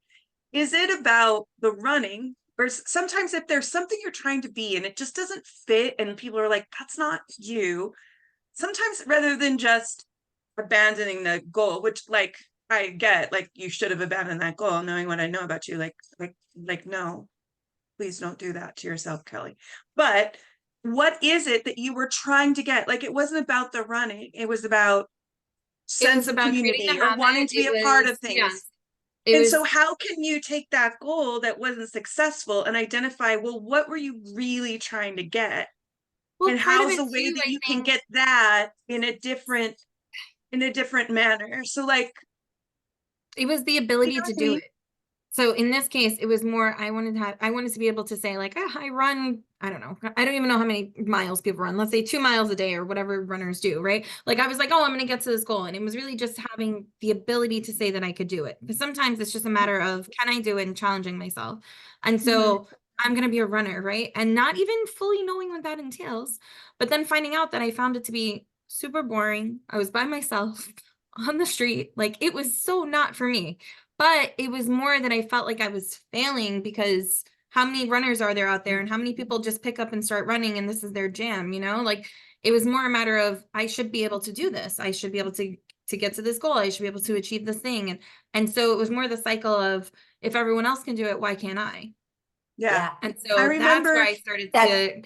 Is it about the running? Or sometimes if there's something you're trying to be and it just doesn't fit and people are like, that's not you. Sometimes rather than just abandoning the goal, which like I get, like you should have abandoned that goal, knowing what I know about you, no, please don't do that to yourself, Kelly. But what is it that you were trying to get? Like it wasn't about the running, it was about It was sense of about creating the community or wanting habit. to be It a part was, of yeah, things. it And was, so how can you take that goal that wasn't successful and identify, well, what were you really trying to get? well, And part of how's it the way too, that I you can think. get that in a different manner? So like, It was the you ability know to what I do mean? it. So in this case, it was more, I wanted to be able to say like, I run, I don't know. I don't even know how many miles people run. Let's say 2 miles a day or whatever runners do, right? Like I was like, oh, I'm going to get to this goal. And it was really just having the ability to say that I could do it. Because sometimes it's just a matter of, can I do it, and challenging myself. And so I'm going to be a runner, right? And not even fully knowing what that entails, but then finding out that I found it to be super boring. I was by myself on the street. Like it was so not for me. But it was more that I felt like I was failing, because how many runners are there out there, and how many people just pick up and start running and this is their jam, Like it was more a matter of, I should be able to do this. I should be able to get to this goal. I should be able to achieve this thing. And so it was more the cycle of, if everyone else can do it, why can't I? Yeah. Yeah. And I so that's where remember I started That's to,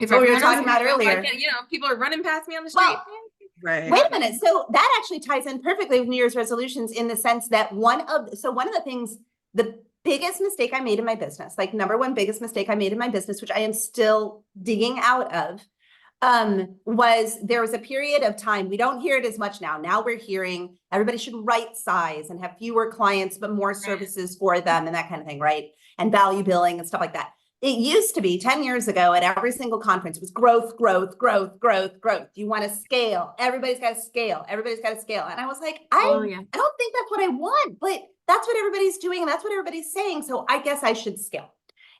if what we were everyone else talking can about do it, why earlier. can't, people are running past me on the street. Well, right. wait a minute. So that actually ties in perfectly with New Year's resolutions, in the sense that one of the things, the biggest mistake I made in my business, like number one biggest mistake I made in my business, which I am still digging out of, was there was a period of time, we don't hear it as much now. Now we're hearing everybody should right size and have fewer clients, but more services for them and that kind of thing, right? And value billing and stuff like that. It used to be 10 years ago at every single conference, it was growth, growth, growth, growth, growth. You want to scale. Everybody's got to scale. Everybody's got to scale. And I was like, Oh yeah. I don't think that's what I want, but that's what everybody's doing. And that's what everybody's saying. So I guess I should scale.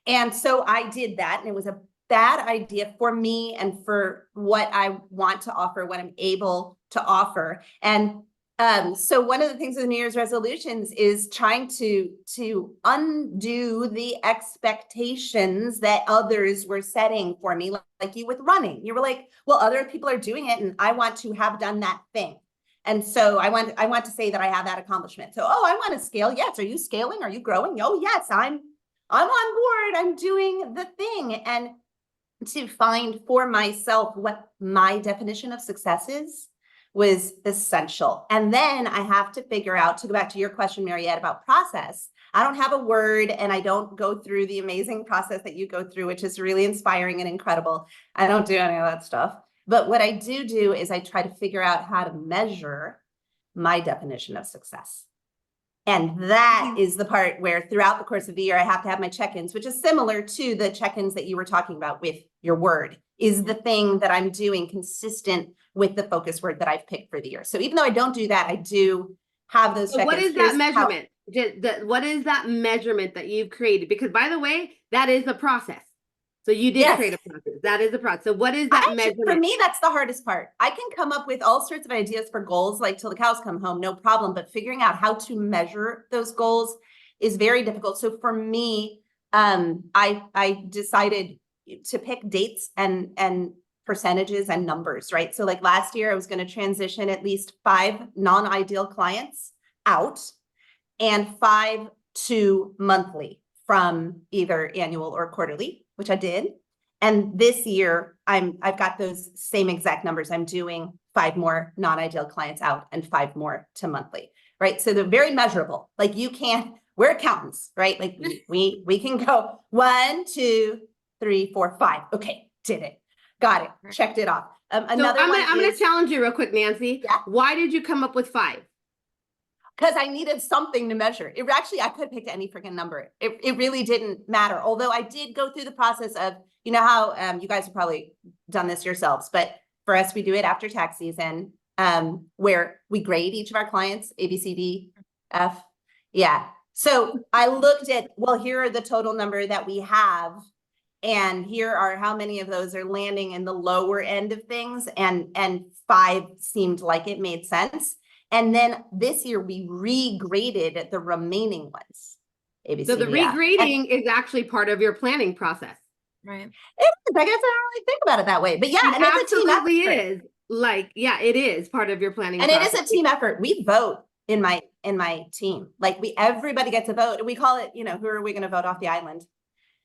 And so I did that. And it was a bad idea for me and for what I want to offer, what I'm able to offer. And so one of the things with New Year's resolutions is trying to undo the expectations that others were setting for me, like you with running. You were like, well, other people are doing it and I want to have done that thing. And so I want to say that I have that accomplishment. So, oh, I want to scale. Yes. Are you scaling? Are you growing? Oh, yes, I'm on board. I'm doing the thing. And to find for myself what my definition of success is was essential. And then I have to figure out, to go back to your question, Mariette, about process. I don't have a word, and I don't go through the amazing process that you go through, which is really inspiring and incredible. I don't do any of that stuff. But what I do is I try to figure out how to measure my definition of success. And that is the part where throughout the course of the year, I have to have my check-ins, which is similar to the check-ins that you were talking about with your word, is the thing that I'm doing consistent with the focus word that I've picked for the year. So even though I don't do that, I do have those check-ins. What is that measurement? What is that measurement that you've created? Because by the way, that is the process. So you did create a process. That is the process. So what is that measurement? For me, that's the hardest part. I can come up with all sorts of ideas for goals, like till the cows come home, no problem. But figuring out how to measure those goals is very difficult. So for me, I decided to pick dates and percentages and numbers, right? So like last year, I was going to transition at least 5 non-ideal clients out and 5 to monthly from either annual or quarterly, which I did. And this year, I've got those same exact numbers. I'm doing 5 more non-ideal clients out and 5 more to monthly, right? So they're very measurable. Like you can't, we're accountants, right? Like we can go 1, 2, 3, 4, 5. Okay, did it. Got it. Checked it off. I'm gonna challenge you real quick, Nancy. Yeah. Why did you come up with 5? Because I needed something to measure. It actually, I could have picked any freaking number. It really didn't matter. Although I did go through the process of, you know how you guys have probably done this yourselves, but for us, we do it after tax season, where we grade each of our clients, A, B, C, D, F. Yeah. So I looked at, well, here are the total number that we have. And here are how many of those are landing in the lower end of things, and 5 seemed like it made sense. And then this year we regraded the remaining ones. A, B, So C, the D, F. regrading is actually part of your planning process. Right. It is. I guess I don't really think about it that way, but yeah, It and it's a team absolutely effort. is. Like, yeah, it is part of your planning And it process. is a team effort. We vote in my team. Like everybody gets a vote. We call it, who are we going to vote off the island?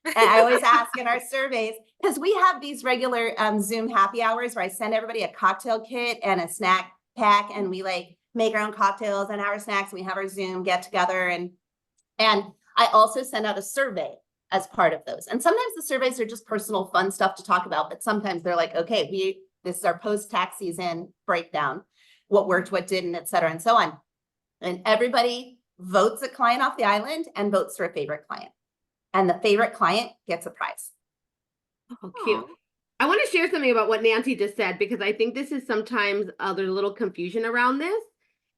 And I always ask in our surveys, because we have these regular Zoom happy hours where I send everybody a cocktail kit and a snack pack, and we like make our own cocktails and our snacks. And we have our Zoom get together, and I also send out a survey as part of those. And sometimes the surveys are just personal fun stuff to talk about, but sometimes they're like, okay, this is our post-tax season breakdown, what worked, what didn't, et cetera, and so on. And everybody votes a client off the island and votes for a favorite client. And the favorite client gets a prize. Oh, cute. I want to share something about what Nancy just said, because I think this is sometimes there's a little confusion around this.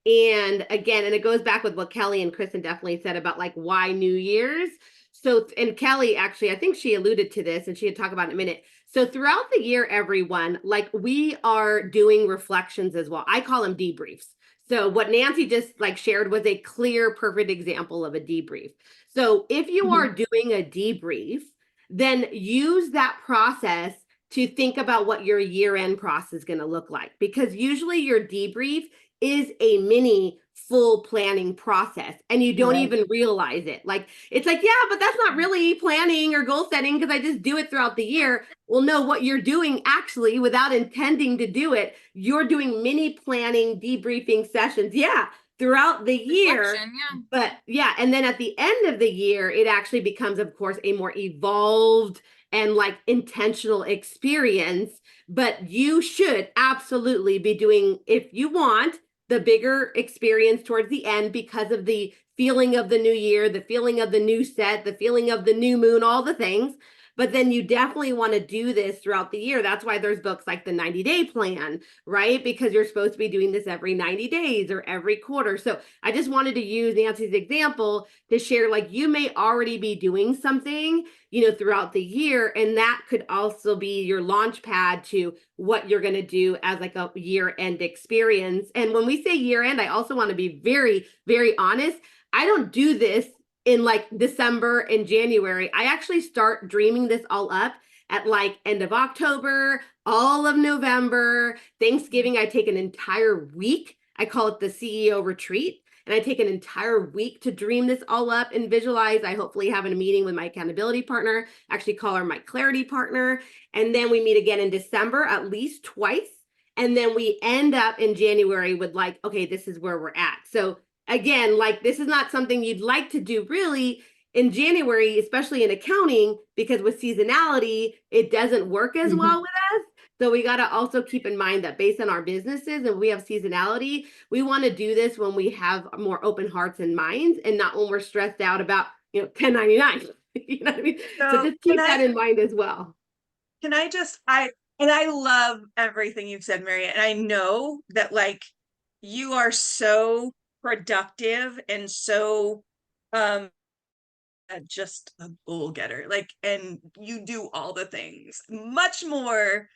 And again, and it goes back with what Kelly and Kristen definitely said about like why New Year's. So, and Kelly actually, I think she alluded to this and she had talked about it in a minute. So throughout the year, everyone, like we are doing reflections as well. I call them debriefs. So what Nancy just like shared was a clear, perfect example of a debrief. So if you are doing a debrief, then use that process to think about what your year-end process is going to look like, because usually your debrief is a mini full planning process and you don't even realize it. Like, it's like, yeah, but that's not really planning or goal setting because I just do it throughout the year. Well, no, what you're doing actually without intending to do it, you're doing mini planning, debriefing sessions. Yeah. Throughout the year. Yeah. But yeah. And then at the end of the year, it actually becomes, of course, a more evolved and like intentional experience. But you should absolutely be doing, if you want, the bigger experience towards the end because of the feeling of the new year, the feeling of the new set, the feeling of the new moon, all the things. But then you definitely want to do this throughout the year. That's why there's books like the 90-day plan, right? Because you're supposed to be doing this every 90 days or every quarter. So I just wanted to use Nancy's example to share, like, you may already be doing something, throughout the year. And that could also be your launch pad to what you're going to do as like a year end experience. And when we say year end, I also want to be very, very honest. I don't do this in like December and January. I actually start dreaming this all up at like end of October, all of November, Thanksgiving. I take an entire week. I call it the CEO retreat. And I take an entire week to dream this all up and visualize. I hopefully have a meeting with my accountability partner, actually call her my clarity partner. And then we meet again in December, at least twice. And then we end up in January with like, okay, this is where we're at. So again, like, this is not something you'd like to do really in January, especially in accounting, because with seasonality, it doesn't work as well with us. So we got to also keep in mind that based on our businesses and we have seasonality, we want to do this when we have more open hearts and minds and not when we're stressed out about, 1099. You know what I mean? So just keep that in mind as well. Can I just, I love everything you've said, Mariette, and I know that like you are so productive and so just a goal getter, like, and you do all the things much more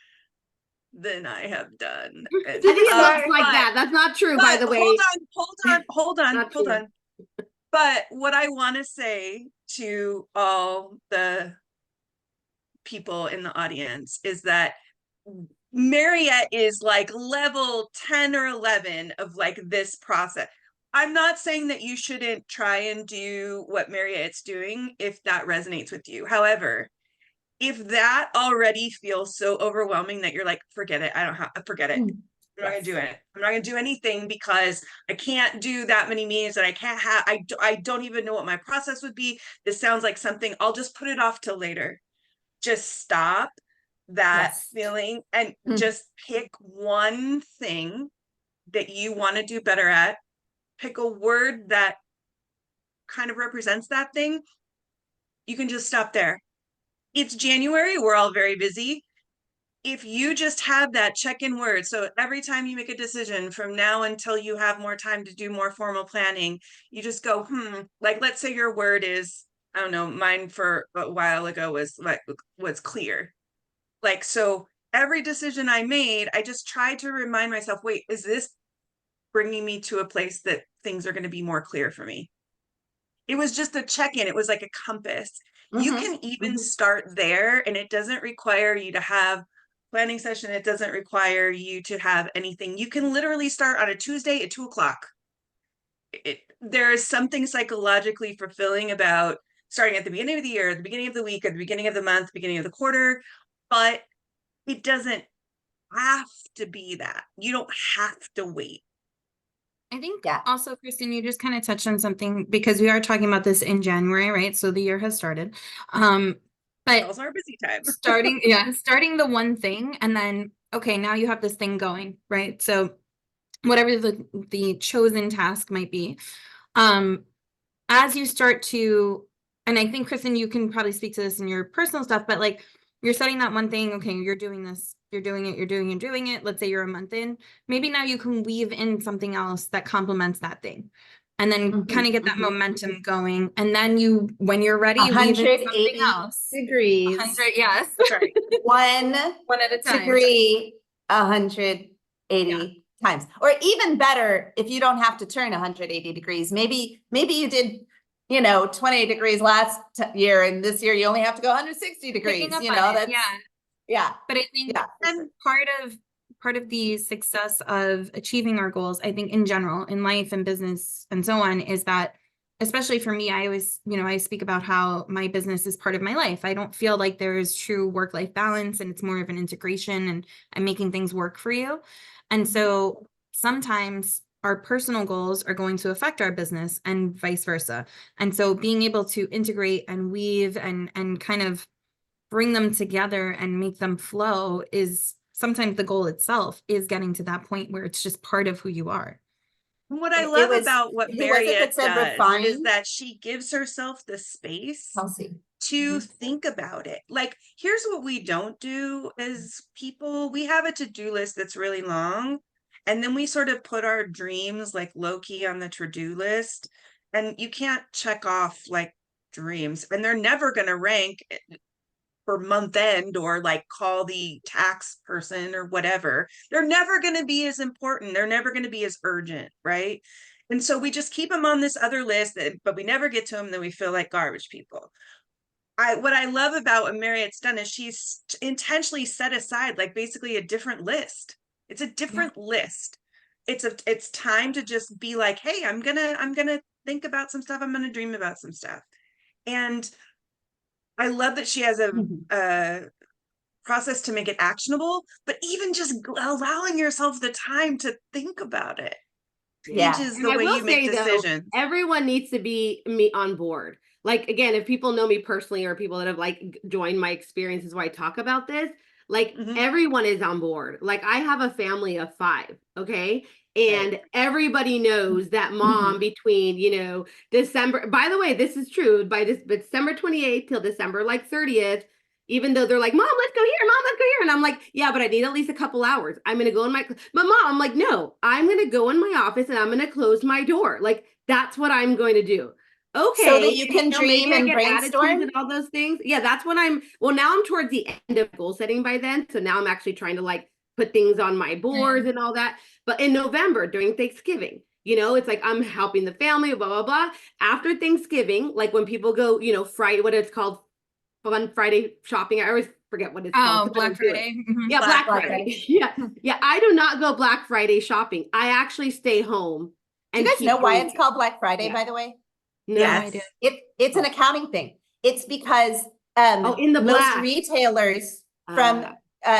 than I have done. And, I think it looks like that. That's not true, by the way. Hold on. But what I want to say to all the people in the audience is that Mariette is like level 10 or 11 of like this process. I'm not saying that you shouldn't try and do what Mariette's doing if that resonates with you. However, if that already feels so overwhelming that you're like, forget it, forget it. I'm not gonna do it. I'm not gonna do anything because I can't do that many meetings that I can't have. I don't even know what my process would be. This sounds like something I'll just put it off till later. Just stop that feeling and just pick one thing that you want to do better at. Pick a word that kind of represents that thing. You can just stop there. It's January. We're all very busy. If you just have that check-in word, so every time you make a decision from now until you have more time to do more formal planning, you just go, like, let's say your word is I don't know, mine for a while ago was clear. Like, so every decision I made, I just tried to remind myself, wait, is this bringing me to a place that things are going to be more clear for me? It was just a check-in. It was like a compass. You Mhm, can even mhm. start there, and it doesn't require you to have planning session. It doesn't require you to have anything. You can literally start on a Tuesday at 2:00. There is something psychologically fulfilling about starting at the beginning of the year, the beginning of the week, or the beginning of the month, beginning of the quarter, but it doesn't have to be that. You don't have to wait. I think Yeah. also, Kristen, you just kind of touched on something because we are talking about this in January, right? So the year has started. But Also our busy time. starting the one thing and then, okay, now you have this thing going, right? So whatever the chosen task might be, as you start to, and I think, Kristen, you can probably speak to this in your personal stuff, but like you're setting that one thing, okay, you're doing this, you're doing it. Let's say you're a month in, maybe now you can weave in something else that complements that thing. And then Mhm, kind of get that mhm. momentum going. And then you, when you're ready, weave in something 180 else. degrees. 100, yes. That's right. One One at a time. degree, 180 times. Or even better, if you don't have to turn 180 degrees, maybe you did, 28 degrees last year, and this year you only have to go 160 degrees. Picking up You on know, it, that's yeah. But I think Yeah. for sure. part of the success of achieving our goals, I think in general, in life and business and so on, is that, especially for me, I always, I speak about how my business is part of my life. I don't feel like there is true work-life balance, and it's more of an integration, and I'm making things work for you. And so sometimes our personal goals are going to affect our business and vice versa. And so being able to integrate and weave and kind of bring them together and make them flow is sometimes the goal itself, is getting to that point where it's just part of who you are. What I It love was, about what who was it Mariette that said does is refine? that she gives herself the space Kelsey. to Mhm. think about it. Like, here's what we don't do as people. We have a to-do list that's really long, and then we sort of put our dreams like low-key on the to-do list, and you can't check off like dreams, and they're never going to rank for month end or like call the tax person or whatever. They're never going to be as important. They're never going to be as urgent, right? And so we just keep them on this other list, but we never get to them. Then we feel like garbage people. What I love about what Mariette's done is she's intentionally set aside like basically a different list. It's a different list. It's time to just be like, hey, I'm gonna think about some stuff. I'm gonna dream about some stuff. And I love that she has Mhm. a process to make it actionable, but even just allowing yourself the time to think about it Yeah. changes And the I way will you make say though, decisions. everyone needs to be me on board. Like again, if people know me personally or people that have like joined my experiences where I talk about this, like Mhm. everyone is on board. Like I have a family of 5, okay? Right. And everybody knows that mom between, December, by the way, this is true, by this December 28th till December like 30th, even though they're like, Mom, let's go here, Mom, let's go here. And I'm like, yeah, but I need at least a couple hours. I'm going to go in my, but Mom, I'm like, no, I'm going to go in my office and I'm going to close my door. Like, that's what I'm going to do. Okay. So that you And, can maybe dream I and get attitudes brainstorm. and all those things. Yeah, that's when well, now I'm towards the end of goal setting by then. So now I'm actually trying to like put things on my boards and all that. But in November during Thanksgiving, it's like I'm helping the family, blah, blah, blah. After Thanksgiving, like when people go, Friday, what it's called, Fun Friday shopping. I always forget what it's called. Oh, Black Friday. Yeah, Black Black Friday. Yeah. Yeah. I do not go Black Friday shopping. I actually stay home Do you and guys know keep why reading. it's called Black Friday, Yeah. by the way? No No. idea. It's an accounting thing. It's because Oh, in the most black. retailers from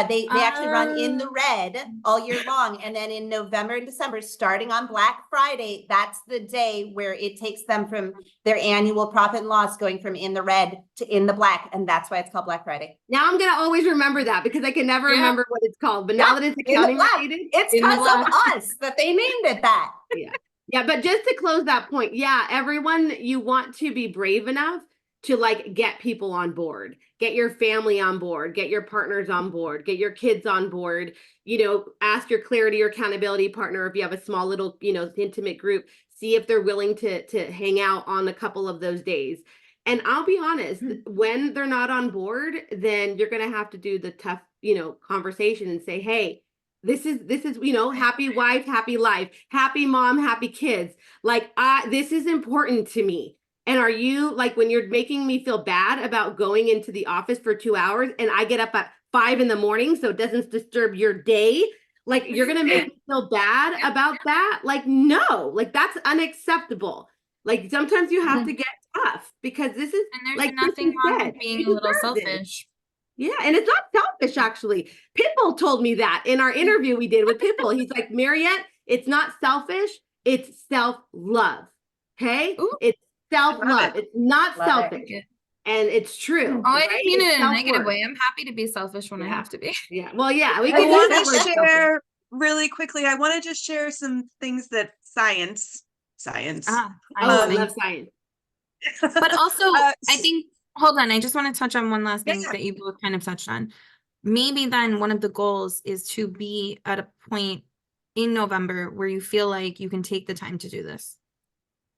they actually run in the red all year long, and then in November and December, starting on Black Friday, that's the day where it takes them from their annual profit and loss going from in the red to in the black, and that's why it's called Black Friday. Now I'm gonna always remember that because I can never Yeah. remember what it's called. But Yeah, now that it's in the accounting black. related, It's In the because of black. us that they named it that. yeah. Yeah, but just to close that point, yeah, everyone, you want to be brave enough to like get people on board, get your family on board, get your partners on board, get your kids on board, ask your clarity or accountability partner if you have a small little, intimate group, see if they're willing to hang out on a couple of those days. And I'll be honest, when they're not on board, then you're going to have to do the tough, conversation and say, hey, this is, happy wife, happy life, happy mom, happy kids. Like, this is important to me. And are you like, when you're making me feel bad about going into the office for 2 hours and I get up at 5 a.m. so it doesn't disturb your day, like you're going to make me feel bad about that? Like, no, like that's unacceptable. Like sometimes you have to get tough because this is And there's like nothing Kristen wrong said, with being you a little deserve this. selfish. Yeah, and it's not selfish actually. Pitbull told me that in our interview we did with Pitbull. He's like, Mariette, it's not selfish, it's self-love. Okay? Ooh. It's Love self-love. it. It's not Love it. selfish. And it's true. Oh, I right? didn't mean it It's in a negative self-worth. way. I'm happy to be selfish when I Yeah. have to be. Yeah. Well, yeah, we I can use want that to word selfish. share really quickly. I want to just share some things that science. Oh, I love science. But also, I think, hold on, I just want to touch on one last thing Yeah. that you both kind of touched on. Maybe then one of the goals is to be at a point in November where you feel like you can take the time to do this.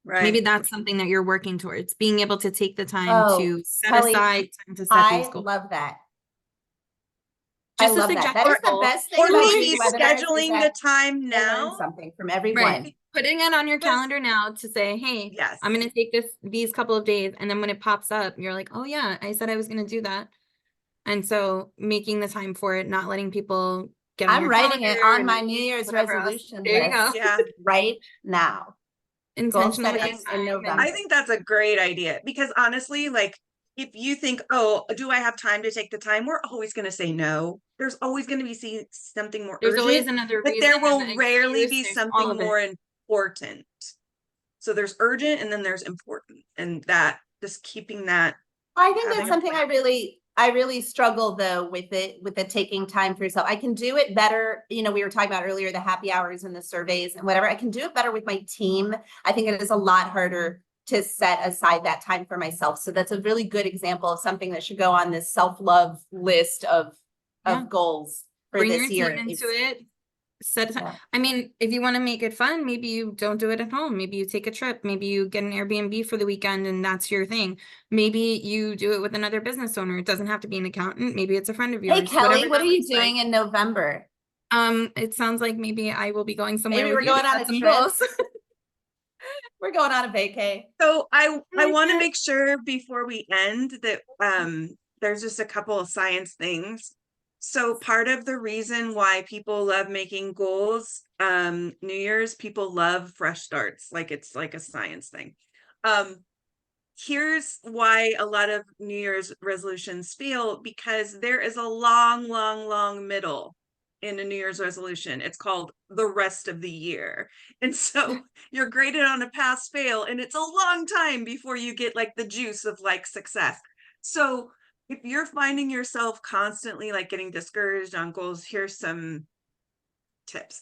Right. Maybe that's something that you're working towards, being able to take the time Oh, to set Kelly, aside time to set these I goals. love that. Just I a love that. That suggestion. is the best thing Or about maybe these webinars is scheduling the that time I learn now. something from everyone. Right. Putting it on your Because- calendar now to say, hey, Yes. I'm going to take these couple of days. And then when it pops up, you're like, oh yeah, I said I was going to do that. And so making the time for it, not letting people get on I'm your writing it calendar on and my New Year's whatever else. resolution There you go. list Yeah. right now. Goal Intentional with setting your in time November. I think that's a great idea because honestly, like if you think, oh, do I have time to take the time? We're always going to say no. There's always going to be something more There's always urgent, another but reason. there will and an rarely excuse, be there's all something of it. more important. So there's urgent and then there's important, and that just keeping that. I think having that's a something plan. I really struggle though with the taking time for yourself. I can do it better. You know, we were talking about earlier, the happy hours and the surveys and whatever. I can do it better with my team. I think it is a lot harder to set aside that time for myself. So that's a really good example of something that should go on this self-love list of Yeah. goals for Bring this your year. team at into least. it. Set aside. Yeah. I mean, if you want to make it fun, maybe you don't do it at home. Maybe you take a trip. Maybe you get an Airbnb for the weekend and that's your thing. Maybe you do it with another business owner. It doesn't have to be an accountant. Maybe it's a friend of yours. Hey, Kelly, whatever what that are you looks like. doing in November? It sounds like maybe I will be going somewhere Maybe with we're you to going on set a some trip. goals. We're going on a vacay. So I want to Okay. make sure before we end that there's just a couple of science things. So part of the reason why people love making goals, New Year's, people love fresh starts, like it's like a science thing. Here's why a lot of New Year's resolutions fail, because there is a long, long, long middle in a New Year's resolution. It's called the rest of the year. And so you're graded on a pass fail, and it's a long time before you get like the juice of like success. So if you're finding yourself constantly like getting discouraged on goals, here's some tips.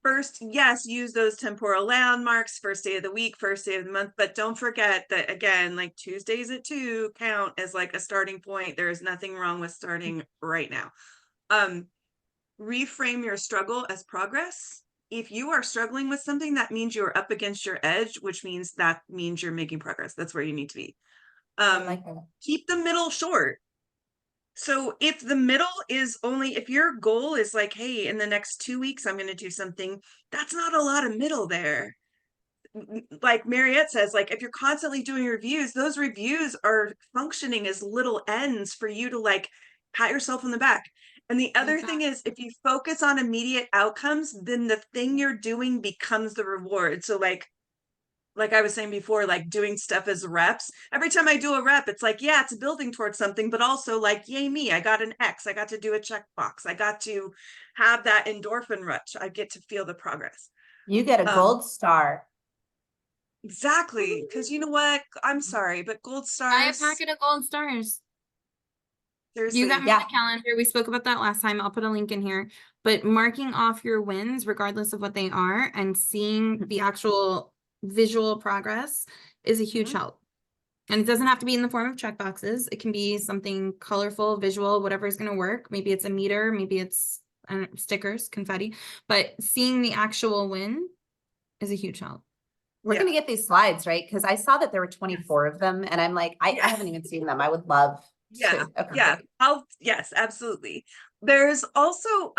First, yes, use those temporal landmarks, first day of the week, first day of the month, but don't forget that again, like Tuesdays at 2 count as like a starting point. There is nothing wrong with starting right now. Reframe your struggle as progress. If you are struggling with something, that means you're up against your edge, which means you're making progress. That's where you need to be. I like that. Keep the middle short. So if the middle is only, if your goal is like, hey, in the next 2 weeks, I'm going to do something, that's not a lot of middle there. Like Mariette says, like, if you're constantly doing reviews, those reviews are functioning as little ends for you to like pat yourself on the back. And the other thing is, if you focus on immediate outcomes, then the thing you're doing becomes the reward. So like I was saying before, like doing stuff as reps. Every time I do a rep, it's like, yeah, it's building towards something, but also like, yay me, I got an X. I got to do a checkbox. I got to have that endorphin rush. I get to feel the progress. You get a gold star. Exactly. Because you know what? I'm sorry, but gold Buy a stars. packet of gold stars. Seriously, You got me yeah. on the calendar. We spoke about that last time. I'll put a link in here. But marking off your wins, regardless of what they are, and seeing the actual visual progress is a huge help. And it doesn't have to be in the form of check boxes. It can be something colorful, visual, whatever is going to work. Maybe it's a meter, maybe it's stickers, confetti. But seeing the actual win is a huge help. We're Yeah. gonna get these slides, right? Because I saw that there were 24 of them, and I'm like, I Yeah. haven't even seen them. I would love Yeah. to. Okay, Yeah. great. Yes, absolutely. There's also,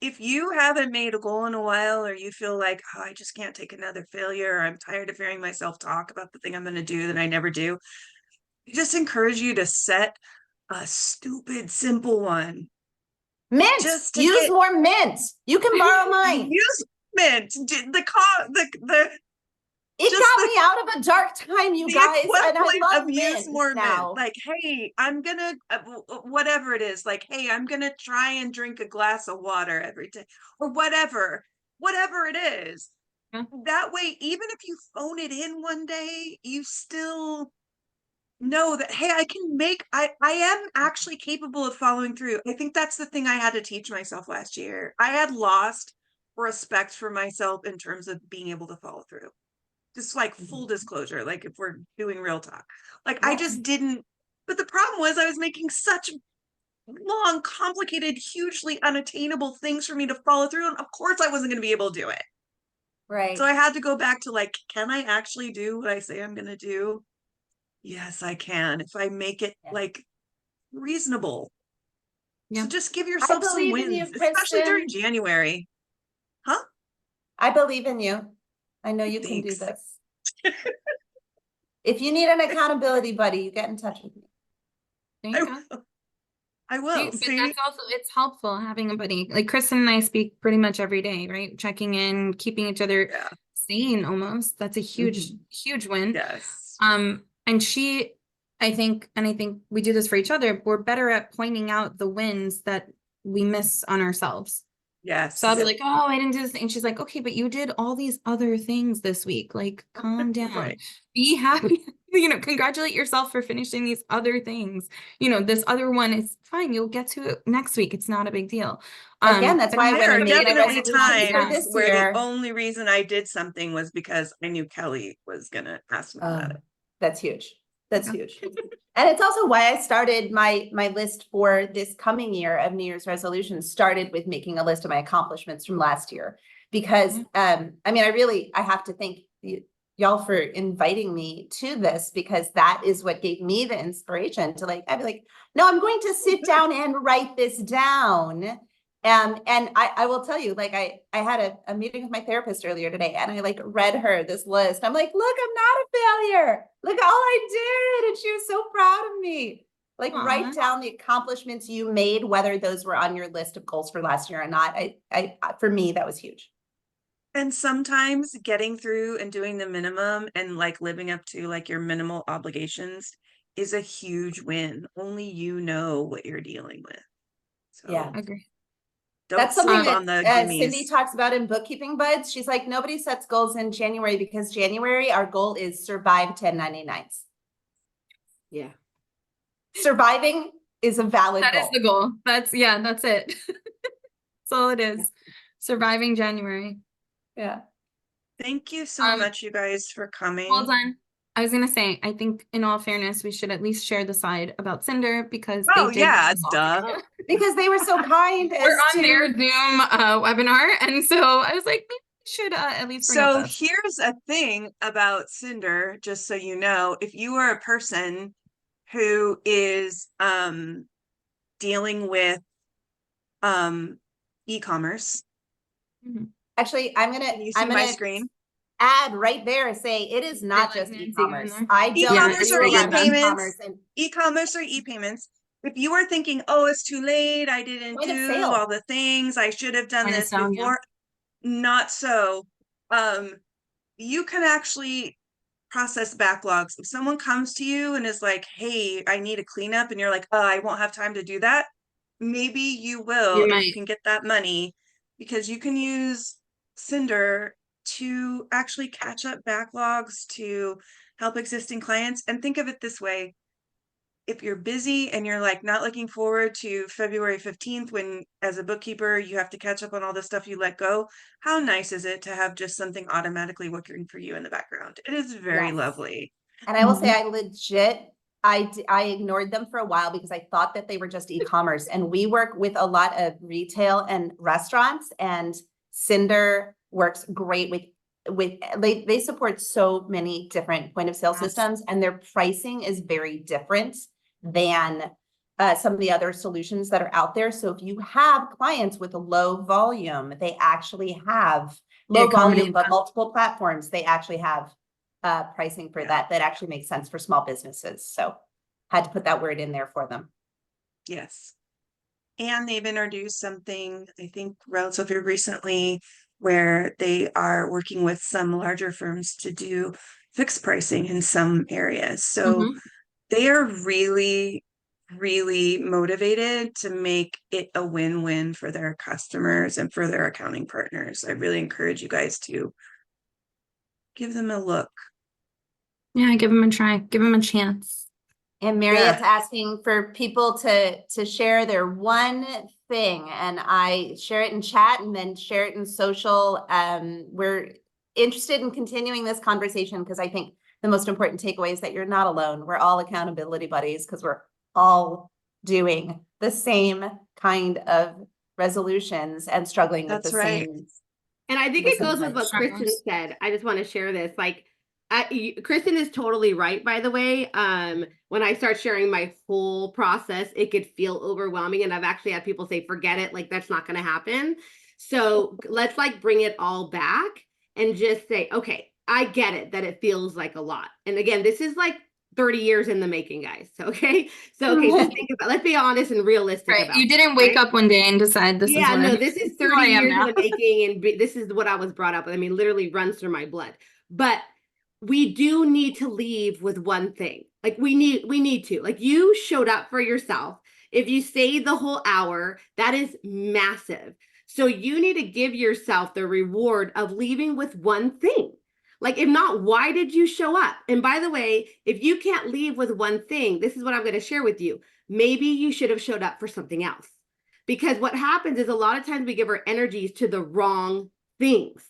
if you haven't made a goal in a while, or you feel like, oh, I just can't take another failure, or I'm tired of hearing myself talk about the thing I'm going to do that I never do, I just encourage you to set a stupid, simple one. Mint, Just to use get more mint. You can borrow mine. amusement. The It just got me out of a dark time, you the guys, and I equivalent love of use mint more mint. now. Like, hey, I'm gonna whatever it is. Like, hey, I'm gonna try and drink a glass of water every day, or whatever it is. Yeah. That way, even if you phone it in one day, you still know that, hey, I am actually capable of following through. I think that's the thing I had to teach myself last year. I had lost respect for myself in terms of being able to follow through. Just like full disclosure, like if we're doing real talk, like I Yeah. just didn't. But the problem was I was making such long, complicated, hugely unattainable things for me to follow through, and of course I wasn't going to be able to do it. Right. So I had to go back to like, can I actually do what I say I'm going to do? Yes, I can, if I make it Yeah. like reasonable. Yeah. So just give yourself some believe in you, wins, especially during Kristen. January. Huh? I believe in you. I know you can do Thanks. this. If you need an accountability buddy, you get in touch with me. There you go. I will. But See? that's also, it's helpful having a buddy. Like Kristen and I speak pretty much every day, right? Checking in, keeping each other Yeah. sane almost. That's a huge, huge win. Yes. And I think we do this for each other. We're better at pointing out the wins that we miss on ourselves. Yes. So I'll be like, oh, I didn't do this. And she's like, okay, but you did all these other things this week. Like, calm down, Right. be happy, congratulate yourself for finishing these other things. This other one is fine. You'll get to it next week. It's not a big deal. Again, that's but why I There went are and made my definitely resolutions for times this where year. the only reason I did something was because I knew Kelly was gonna ask me about it. That's huge. That's Yeah. huge. And it's also why I started my list for this coming year of New Year's resolutions started with making a list of my accomplishments from last year. Because I have to thank y'all for inviting me to this, because that is what gave me the inspiration to I'd be like, no, I'm going to sit down and write this down. And I will tell you, I had a meeting with my therapist earlier today, and I read her this list. I'm like, look, I'm not a failure. Look at all I did. And she was so proud of me. Write down the accomplishments you made, whether those were on your list of goals for last year or not. For me, that was huge. And sometimes getting through and doing the minimum and living up to your minimal obligations is a huge win. Only you know what you're dealing with. So Yeah. Agree. Don't That's something sleep on the that gimmies. Cindy talks about in Bookkeeping Buds. She's like, nobody sets goals in January, because January, our goal is survive 1099s. Yeah. Surviving is a valid That goal. is the goal. That's it. That's all it is. Surviving January. Yeah. Thank you so much, you guys, for coming. Well done. I was gonna say, I think in all fairness, we should at least share the side about Cinder, because Oh, they did yeah, this all duh. together. Because they were so kind. We're on their Zoom webinar, and so I was like, maybe we should at least bring up So this. here's a thing about Cinder, just so you know, if you are a person who is dealing with e-commerce. Actually, Can you see my screen? Add right there, say it is not just e-commerce. I don't E-commerce or do a lot of e-payments. and E-commerce or e-payments. If you are thinking, oh, it's too late, I didn't Point of do sale. all the things, I should have done Point of this sale, yeah. before. Not so. You can actually process backlogs. If someone comes to you and is like, hey, I need a cleanup, and you're like, oh, I won't have time to do that, maybe you will, if you can get that money, because you can use Cinder to actually catch up backlogs to help existing clients. And think of it this way: if you're busy and you're not looking forward to February 15th, when as a bookkeeper you have to catch up on all the stuff you let go, how nice is it to have just something automatically working for you in the background? It is very lovely. And I will say, I ignored them for a while because I thought that they were just e-commerce, and we work with a lot of retail and restaurants, and Cinder works great with they support so many different point of sale systems, and their pricing is very different than some of the other solutions that are out there. So if you have clients with a low volume, they actually have low volume, but multiple platforms, they actually have pricing for that actually makes sense for small businesses. So had to put that word in there for them. Yes. And they've introduced something, I think, relatively recently, where they are working with some larger firms to do fixed pricing in some areas. So they are really, really motivated to make it a win-win for their customers and for their accounting partners. I really encourage you guys to give them a look. Yeah, give them a try. Give them a chance. And Mariette's asking for people to share their one thing, and I share it in chat and then share it in social. We're interested in continuing this conversation because I think the most important takeaway is that you're not alone. We're all accountability buddies because we're all doing the same kind of resolutions and struggling with the same. And I think it goes with what Kristen said. I just want to share this. Like, Kristen is totally right, by the way. When I start sharing my whole process, it could feel overwhelming. And I've actually had people say, forget it, like that's not going to happen. So let's like bring it all back and just say, okay, I get it, that it feels like a lot. And again, this is like 30 years in the making, guys. Okay. So, okay, just think about, let's be honest and realistic about You didn't wake up one day and decide this is what no, this is 30 years in the making. And this is what I was brought up with. I mean, literally runs through my blood. But we do need to leave with one thing. Like we need to, like you showed up for yourself. If you stayed the whole hour, that is massive. So you need to give yourself the reward of leaving with one thing. Like if not, why did you show up? And by the way, if you can't leave with one thing, this is what I'm going to share with you. Maybe you should have showed up for something else. Because what happens is a lot of times we give our energies to the wrong things.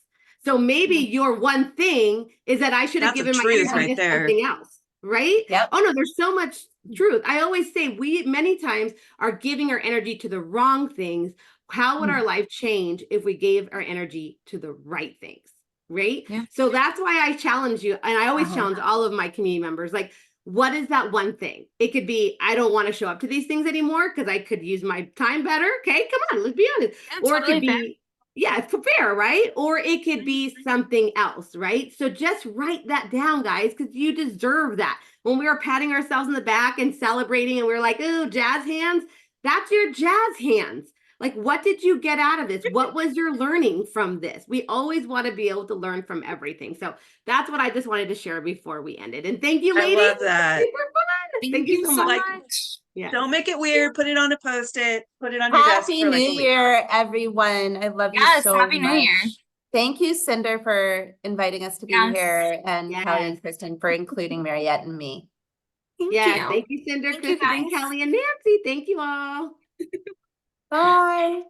So maybe your one thing is that I should have given my energy to something else, right? Yep. Oh no, there's so much truth. I always say we many times are giving our energy to the wrong things. How would our life change if we gave our energy to the right things, right? Yeah. So that's why I challenge you. And I always challenge all of my community members, like, what is that one thing? It could be, I don't want to show up to these things anymore because I could use my time better. Okay, come on, let's be honest. Or it could be, it's fair, right? Or it could be something else, right? So just write that down, guys, because you deserve that. When we were patting ourselves in the back and celebrating and we were like, oh, jazz hands, that's your jazz hands. Like, what did you get out of this? What was your learning from this? We always want to be able to learn from everything. So that's what I just wanted to share before we ended. And thank you, ladies. I love that. Super fun. Thank you so much. Yeah. Don't make it weird. Put it on a Post-it. Put it on your desk. Happy New Year, everyone. I love you so much. Happy New Year. Thank you, Cinder, for inviting us to be here, and Kelly and Kristen for including Mariette and me. Thank you. Thank you, Cinder, Kristen, and Kelly, and Nancy. Thank you all. Bye.